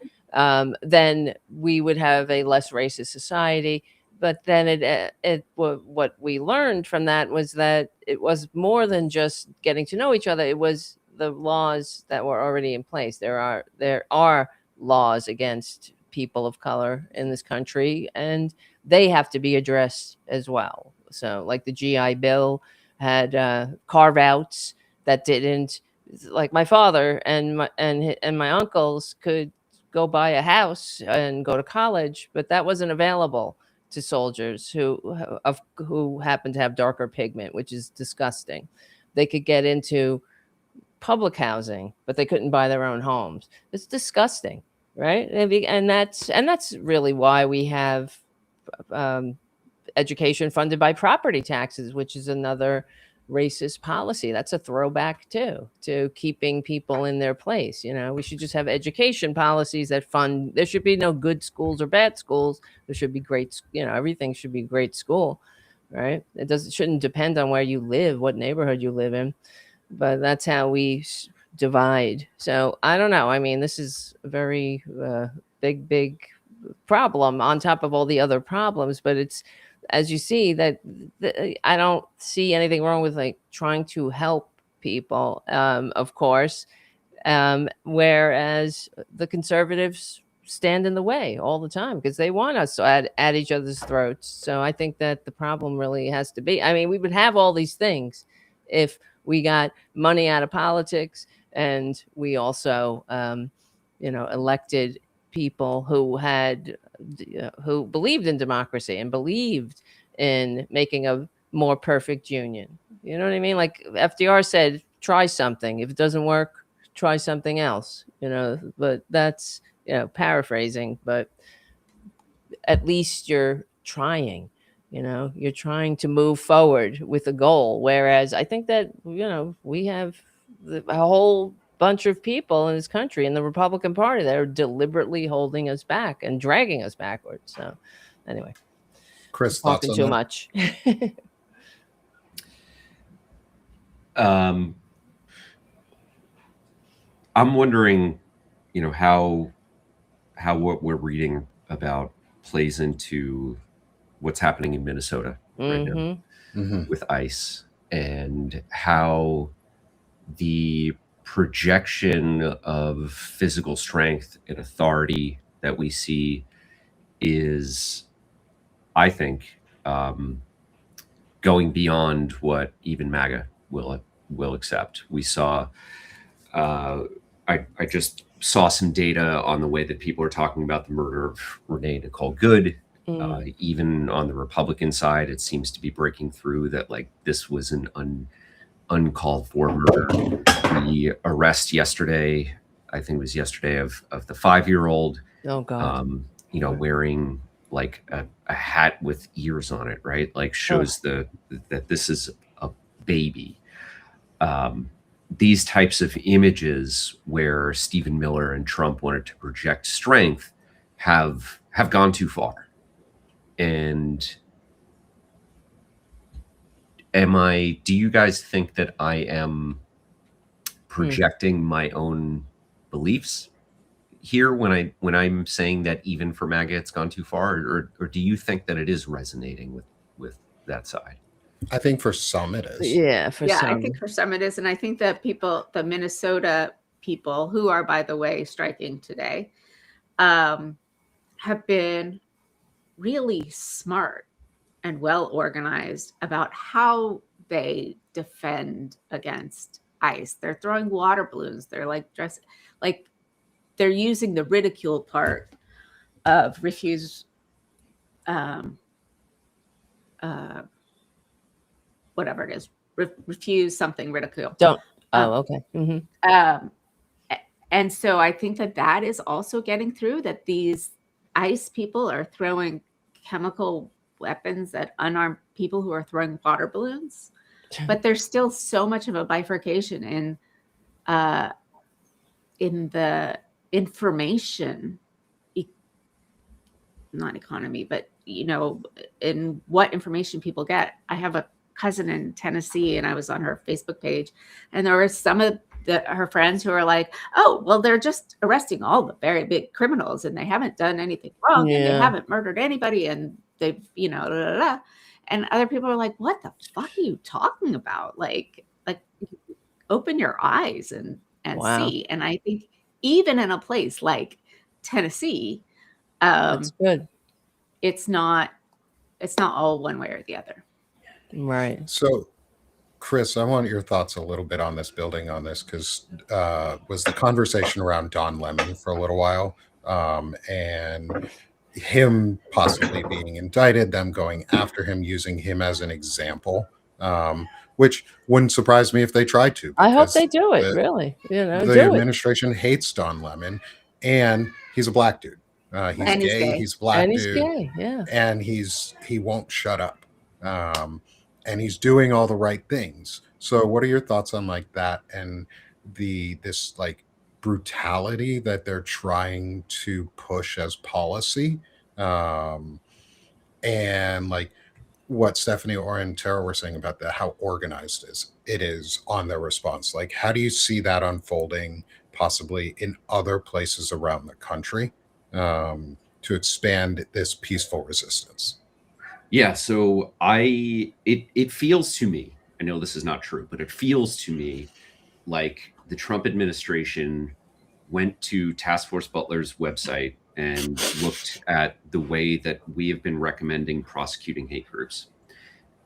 then we would have a less racist society. But then what we learned from that was that it was more than just getting to know each other. It was the laws that were already in place. There are laws against people of color in this country, and they have to be addressed as well. So like the GI Bill had carve outs that didn't, like my father and my uncles could go buy a house and go to college, but that wasn't available to soldiers who happen to have darker pigment, which is disgusting. They could get into public housing, but they couldn't buy their own homes. It's disgusting, right? And that's really why we have education funded by property taxes, which is another racist policy. That's a throwback too to keeping people in their place. We should just have education policies that fund. There should be no good schools or bad schools. There should be great. Everything should be great school, right? Shouldn't depend on where you live, what neighborhood you live in. But that's how we divide. So I don't know. I mean, this is a very big problem on top of all the other problems. But it's, as you see, that I don't see anything wrong with like trying to help people, of course, whereas the conservatives stand in the way all the time because they want us at each other's throats. So I think that the problem really has to be, I mean, we would have all these things if we got money out of politics and we also, elected people who believed in democracy and believed in making a more perfect union. You know what I mean? Like FDR said, try something. If it doesn't work, try something else, but that's, paraphrasing, but at least you're trying, you're trying to move forward with a goal. Whereas I think that, we have a whole bunch of people in this country in the Republican Party that are deliberately holding us back and dragging us backwards. So anyway, Chris, I'm thoughts talking on too that? much. I'm wondering, how what we're reading about plays into what's happening in Minnesota right now with ICE, and how the projection of physical strength and authority that we see is, I think, going beyond what even MAGA will accept. We saw, I just saw some data on the way that people are talking about the murder of Renee Nicole Good. Even on the Republican side, it seems to be breaking through that like this was an uncalled for murder. The arrest yesterday, I think it was yesterday, of the 5-year-old. Oh God. Wearing like a hat with ears on it, right? Like shows that this is a baby. These types of images where Stephen Miller and Trump wanted to project strength have gone too far. And do you guys think that I am projecting my own beliefs here when I'm saying that even for MAGA it's gone too far, or do you think that it is resonating with that side? I think for some it is. Yeah, some. I think for some it is. And I think that the Minnesota people, who are, by the way, striking today, have been really smart and well organized about how they defend against ICE. They're throwing water balloons. They're like they're using the ridicule part of refuse, whatever it is, refuse something, ridicule. Don't. Okay. And so I think that is also getting through, that these ICE people are throwing chemical weapons at unarmed people who are throwing water balloons. But there's still so much of a bifurcation in the information, not economy, but in what information people get. I have a cousin in Tennessee, and I was on her Facebook page, and there were some of her friends who are like, oh, well, they're just arresting all the very big criminals and they haven't done anything wrong and they haven't murdered anybody, and they've, blah, blah, blah. And other people are like, what the fuck are you talking about? Like open your eyes and see. And I think even in a place like Tennessee, that's good. It's not all one way or the other. Right. So, Chris, I want your thoughts a little bit on this, building on this, because was the conversation around Don Lemon for a little while. And him possibly being indicted, them going after him, using him as an example, which wouldn't surprise me if they tried to. I hope Because they do it. the, Really, the do it. administration hates Don Lemon, and he's a black dude. He's And he's gay. gay. He's a black And he's dude, gay. Yeah. and he won't shut up. And he's doing all the right things. So, what are your thoughts on like that and this like brutality that they're trying to push as policy, and like what Stephanie and Tara were saying about that, how organized it is on their response. Like, how do you see that unfolding possibly in other places around the country, to expand this peaceful resistance? Yeah, so it feels to me, I know this is not true, but it feels to me like the Trump administration went to Task Force Butler's website and looked at the way that we have been recommending prosecuting hate groups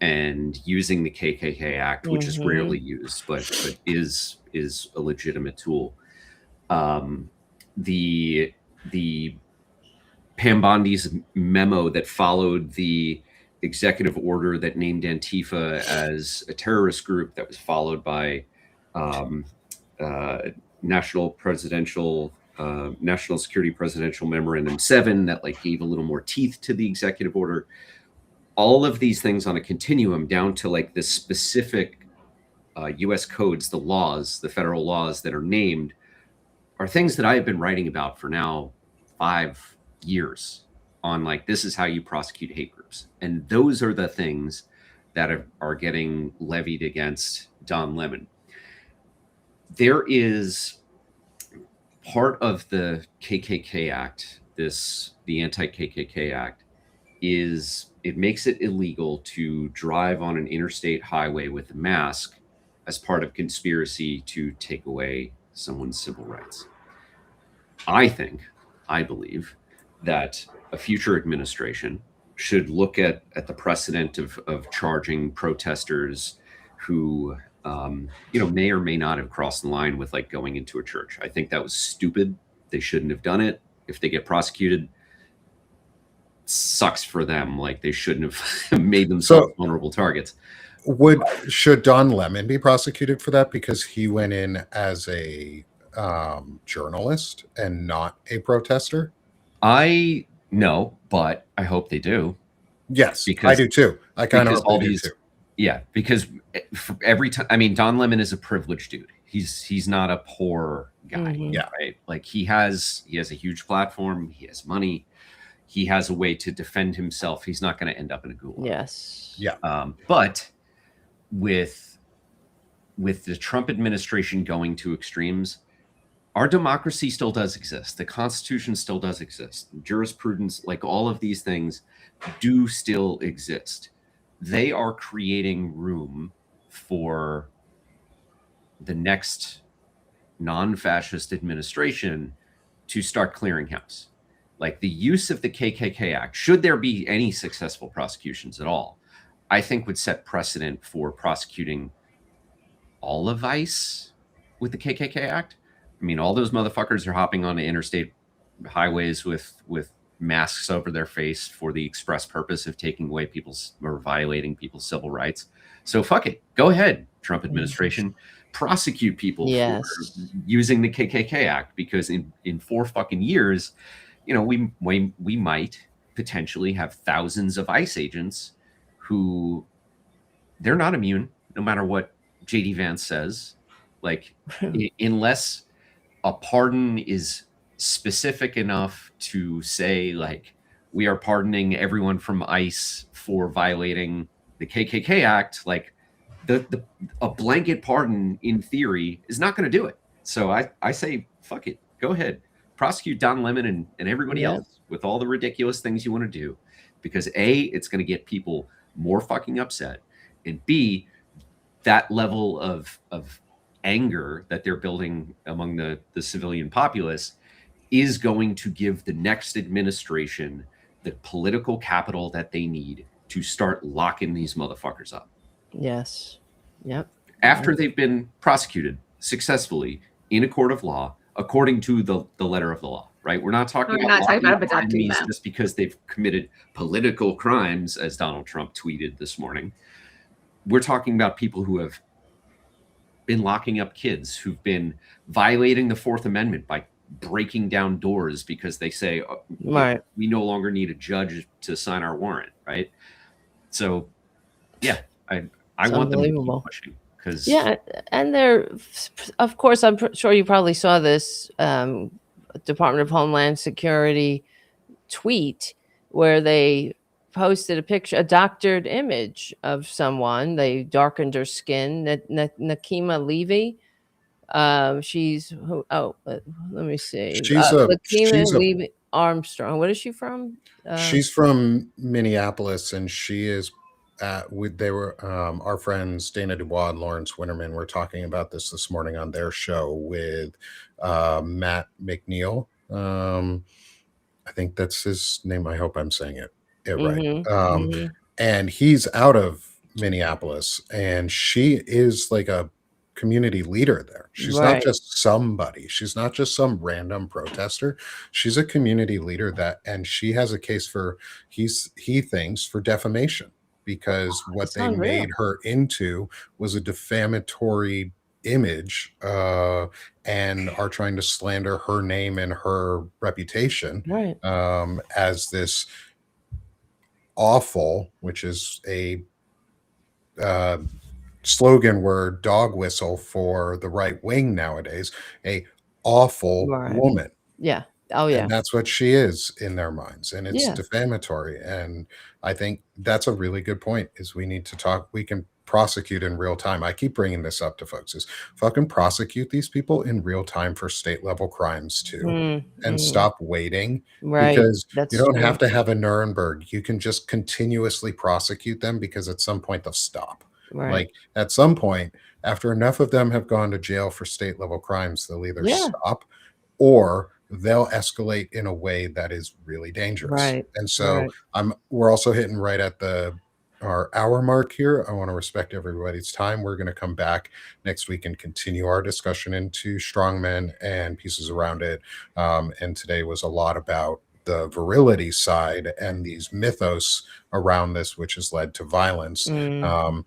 and using the KKK Act, which is rarely used, but is a legitimate tool. The Pam Bondi's memo that followed the executive order that named Antifa as a terrorist group, that was followed by National Security Presidential Memorandum 7 that like gave a little more teeth to the executive order. All of these things on a continuum down to like the specific U.S. codes, the laws, the federal laws that are named, are things that I have been writing about for now 5 years on like, this is how you prosecute hate groups. And those are the things that are getting levied against Don Lemon. There is part of the KKK Act, the anti-KKK Act, is it makes it illegal to drive on an interstate highway with a mask as part of conspiracy to take away someone's civil rights. I believe that a future administration should look at the precedent of charging protesters who may or may not have crossed the line with like going into a church. I think that was stupid. They shouldn't have done it. If they get prosecuted, sucks for them. Like they shouldn't have made themselves vulnerable targets. Should Don Lemon be prosecuted for that because he went in as a journalist and not a protester? I know, but I hope they do. Yes, I do too. I kind of hope they do too. Yeah, because every time, I mean, Don Lemon is a privileged dude. He's not a poor guy. Yeah, right. Like he has a huge platform. He has money. He has a way to defend himself. He's not going to end up in a gulag. Yes. Yeah. But with the Trump administration going to extremes, our democracy still does exist. The Constitution still does exist. Jurisprudence, like all of these things, do still exist. They are creating room for the next non-fascist administration to start clearing house. Like the use of the KKK Act, should there be any successful prosecutions at all, I think would set precedent for prosecuting all of ICE with the KKK Act. I mean, all those motherfuckers are hopping onto interstate highways with masks over their face for the express purpose of taking away or violating people's civil rights. So fuck it. Go ahead, Trump administration. Prosecute people for using the KKK Act, because in 4 fucking years, we might potentially have thousands of ICE agents who they're not immune, no matter what JD Vance says. Like, unless a pardon is specific enough to say, like, we are pardoning everyone from ICE for violating the KKK Act, like a blanket pardon in theory is not going to do it. So I say, fuck it. Go ahead. Prosecute Don Lemon and everybody else with all the ridiculous things you want to do, because A, it's going to get people more fucking upset, and B, that level of anger that they're building among the civilian populace is going to give the next administration the political capital that they need to start locking these motherfuckers up. Yes. Yep. After they've been prosecuted successfully in a court of law, according to the letter of the law. right? We're not talking We're about not talking locking about up adopting enemies them. just because they've committed political crimes, as Donald Trump tweeted this morning. We're talking about people who have been locking up kids, who've been violating the Fourth Amendment by breaking down doors because they say, oh, Right. we no longer need a judge to sign our warrant, right? So, yeah, I It's want them to keep unbelievable. pushing because Yeah, and there, of course, I'm sure you probably saw this Department of Homeland Security tweet where they posted a picture, a doctored image of someone. They darkened her skin. Nakima Levy. She's who? Oh, let me see. She's a Nakima she's a Levy Armstrong. What is she from? she's from Minneapolis, and she is they were our friends Dana Dubois and Lawrence Winterman were talking about this morning on their show with Matt McNeil. I think that's his name. I hope I'm saying it right. And he's out of Minneapolis, and she is like a community leader there. She's not Right. just somebody. She's not just some random protester. She's a community leader and she has a case for he thinks for defamation because what It's they unreal. made her into was a defamatory image and are trying to slander her name and her reputation Right. as this awful, which is a slogan word, dog whistle for the right wing nowadays, a awful Right. woman. Yeah. Oh, yeah. And that's what she is in their minds, and it's Yeah. defamatory. And I think that's a really good point, is we need to talk, we can prosecute in real time. I keep bringing this up to folks, is fucking prosecute these people in real time for state level crimes too, and stop waiting, Right. because That's you don't true. have to have a Nuremberg. You can just continuously prosecute them, because at some point they'll stop. Right. Like at some point, after enough of them have gone to jail for state level crimes, they'll either Yeah. stop or they'll escalate in a way that is really dangerous. Right. And so Right. we're also hitting right at our hour mark here. I want to respect everybody's time. We're going to come back next week and continue our discussion into strongmen and pieces around it. And today was a lot about the virility side and these mythos around this, which has led to violence. And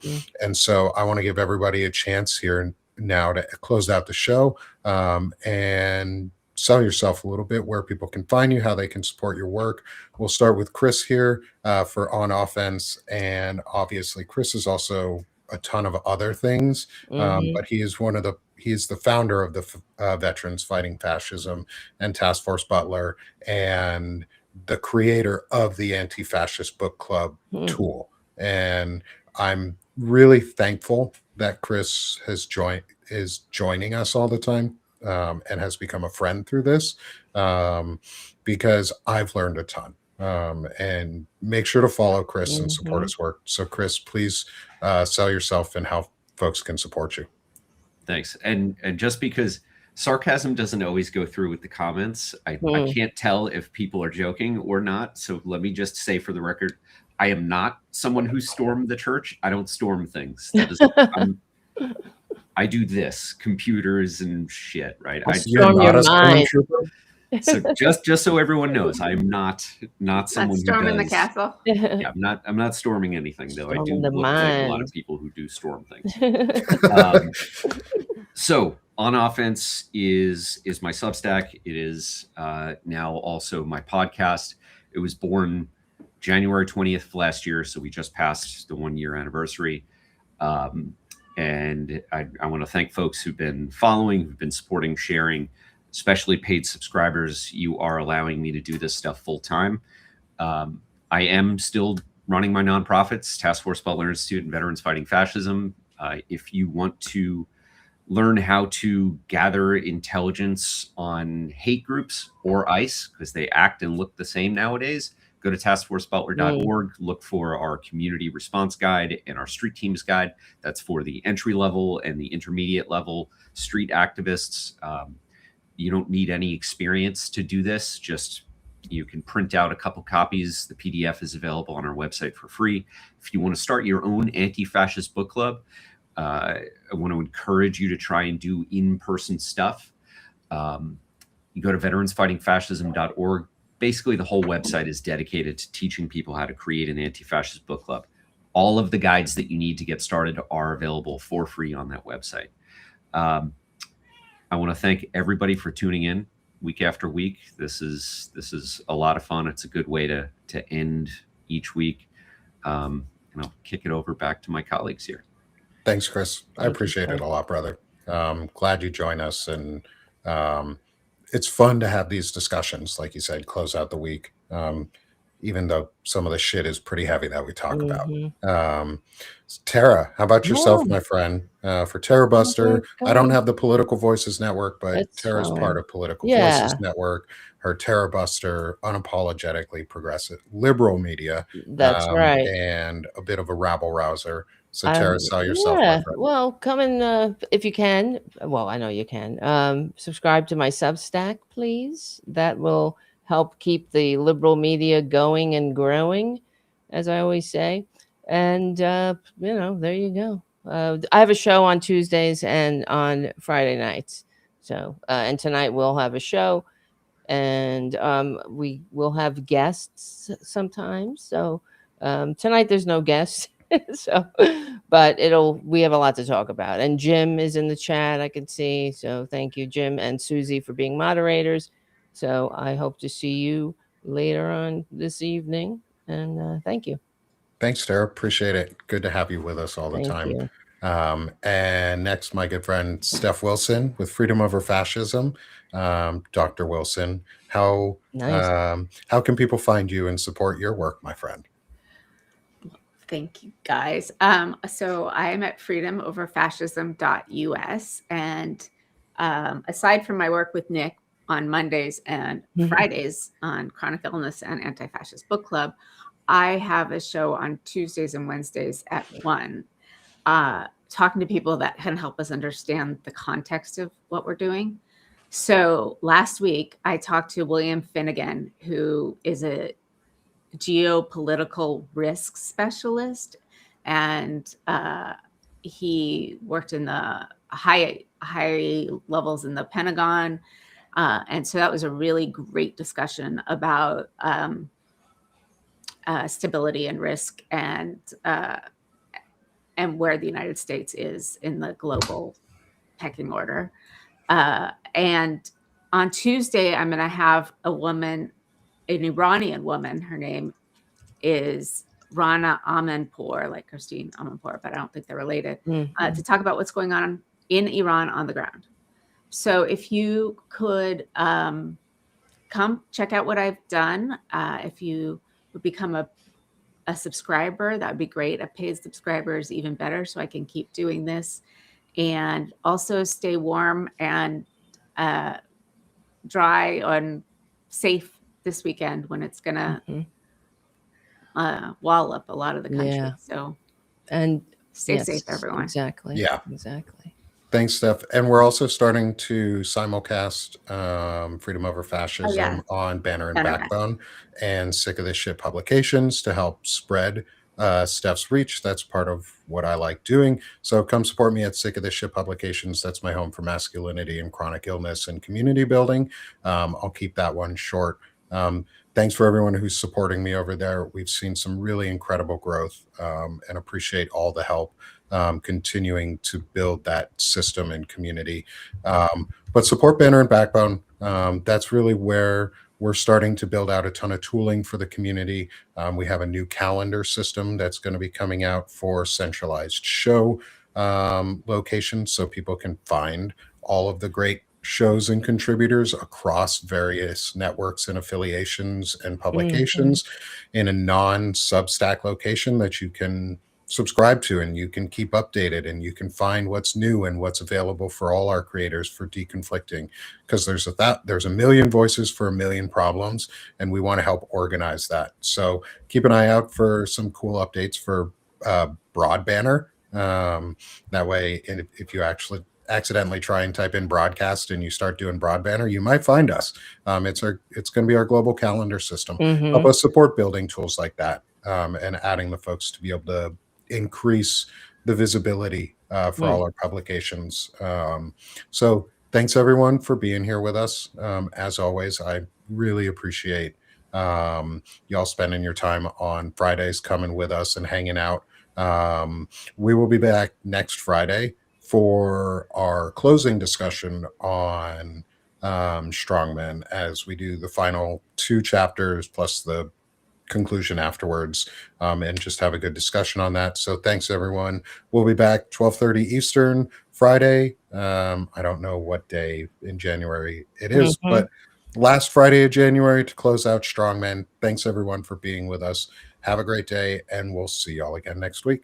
so I want to give everybody a chance here now to close out the show and sell yourself a little bit, where people can find you, how they can support your work. We'll start with Chris here for On Offense. And obviously Chris is also a ton of other things, but he is the founder of the Veterans Fighting Fascism and Task Force Butler, and the creator of the Anti-Fascist Book Club tool. And I'm really thankful that Chris is joining us all the time and has become a friend through this, because I've learned a ton. And make sure to follow Chris and support his work. So Chris, please sell yourself and how folks can support you. Thanks. And just because sarcasm doesn't always go through with the comments, I can't tell if people are joking or not. So let me just say for the record, I am not someone who stormed the church. I don't storm things. That is, I do this, computers and shit, right? Storm your mind. So just so everyone knows, I'm not someone storming who does, the castle. Yeah, I'm not storming anything, though. I do look like a lot of people who do storm things. So On Offense is my Substack. It is now also my podcast. It was born January 20th of last year, so we just passed the 1 year anniversary. And I want to thank folks who've been following, who've been supporting, sharing, especially paid subscribers. You are allowing me to do this stuff full time. I am still running my nonprofits, Task Force Butler Institute and Veterans Fighting Fascism. If you want to learn how to gather intelligence on hate groups or ICE, because they act and look the same nowadays, go to taskforcebutler.org, look for our community response guide and our street teams guide. That's for the entry level and the intermediate level street activists. You don't need any experience to do this. Just you can print out a couple copies. The PDF is available on our website for free. If you want to start your own anti-fascist book club, I want to encourage you to try and do in-person stuff. You go to veteransfightingfascism.org. Basically, the whole website is dedicated to teaching people how to create an anti-fascist book club. All of the guides that you need to get started are available for free on that website. I want to thank everybody for tuning in week after week. This is a lot of fun. It's a good way to end each week. And I'll kick it over back to my colleagues here. Thanks, Chris. I Thank you, appreciate Chris. it a lot, brother. Glad you join us. And it's fun to have these discussions, like you said, close out the week, even though some of the shit is pretty heavy that we talk about. Tara, how about yourself, Yeah. my friend? For Tara Buster, I don't God. have the Political Voices Network, but That's Tara's fine. part of Political Yeah. Voices Network. Her Tara Buster, unapologetically progressive, liberal media, That's right. and a bit of a rabble rouser. So Tara, sell yourself, Yeah. my friend. Well, come and if you can. Well, I know you can. Subscribe to my Substack, please. That will help keep the liberal media going and growing, as I always say. And you know, there you go. I have a show on Tuesdays and on Friday nights. So and tonight we'll have a show, and we will have guests sometimes. So tonight there's no guests. So, but we have a lot to talk about. And Jim is in the chat, I can see. So thank you, Jim and Susie, for being moderators. So I hope to see you later on this evening. And thank you. Thanks, Tara. Appreciate it. Good to have you with us all the Thank time. you. And next, my good friend Steph Wilson with Freedom Over Fascism. Dr. Wilson, how can people find you and support your work, my friend? Thank you, guys. So I am at freedomoverfascism.us. And aside from my work with Nick on Mondays and Fridays on Chronic Illness and Anti-Fascist Book Club, I have a show on Tuesdays and Wednesdays at 1, talking to people that can help us understand the context of what we're doing. So last week, I talked to William Finnegan, who is a geopolitical risk specialist, and he worked in the high levels in the Pentagon, and so that was a really great discussion about stability and risk, and where the United States is in the global pecking order. And on Tuesday, I'm going to have a woman, an Iranian woman. Her name is Rana Amanpour, like Christine Amanpour, but I don't think they're related, to talk about what's going on in Iran on the ground. So if you could come check out what I've done, if you would become a subscriber, that would be great. A paid subscriber is even better, so I can keep doing this. And also stay warm and dry and safe this weekend when it's going to wallop a lot of the country. Yeah. So and stay safe, everyone. Exactly. Yeah. Exactly. Thanks, Steph. And we're also starting to simulcast Freedom Over Fascism on Banner and Backbone and Sick of This Shit publications to help spread Steph's reach. That's part of what I like doing. So come support me at Sick of This Shit publications. That's my home for masculinity and chronic illness and community building. I'll keep that one short. Thanks for everyone who's supporting me over there. We've seen some really incredible growth and appreciate all the help continuing to build that system and community. But support Banner and Backbone. That's really where we're starting to build out a ton of tooling for the community. We have a new calendar system that's going to be coming out for centralized show locations, so people can find all of the great shows and contributors across various networks and affiliations and publications in a non-Substack location that you can subscribe to, and you can keep updated, and you can find what's new and what's available for all our creators for deconflicting, because there's a million voices for a million problems, and we want to help organize that. So keep an eye out for some cool updates for Broad Banner. That way, if you actually accidentally try and type in broadcast and you start doing Broad Banner, you might find us. It's going to be our global calendar system. Help us support building tools like that, and adding the folks to be able to increase the visibility for all our publications. So thanks everyone for being here with us. As always, I really appreciate y'all spending your time on Fridays coming with us and hanging out. We will be back next Friday for our closing discussion on Strongmen, as we do the final 2 chapters plus the conclusion afterwards, and just have a good discussion on that. So thanks everyone. We'll be back 12:30 Eastern Friday. I don't know what day in January it is, Mhm. but last Friday of January to close out Strongmen. Thanks everyone for being with us. Have a great day, and we'll see y'all again next week.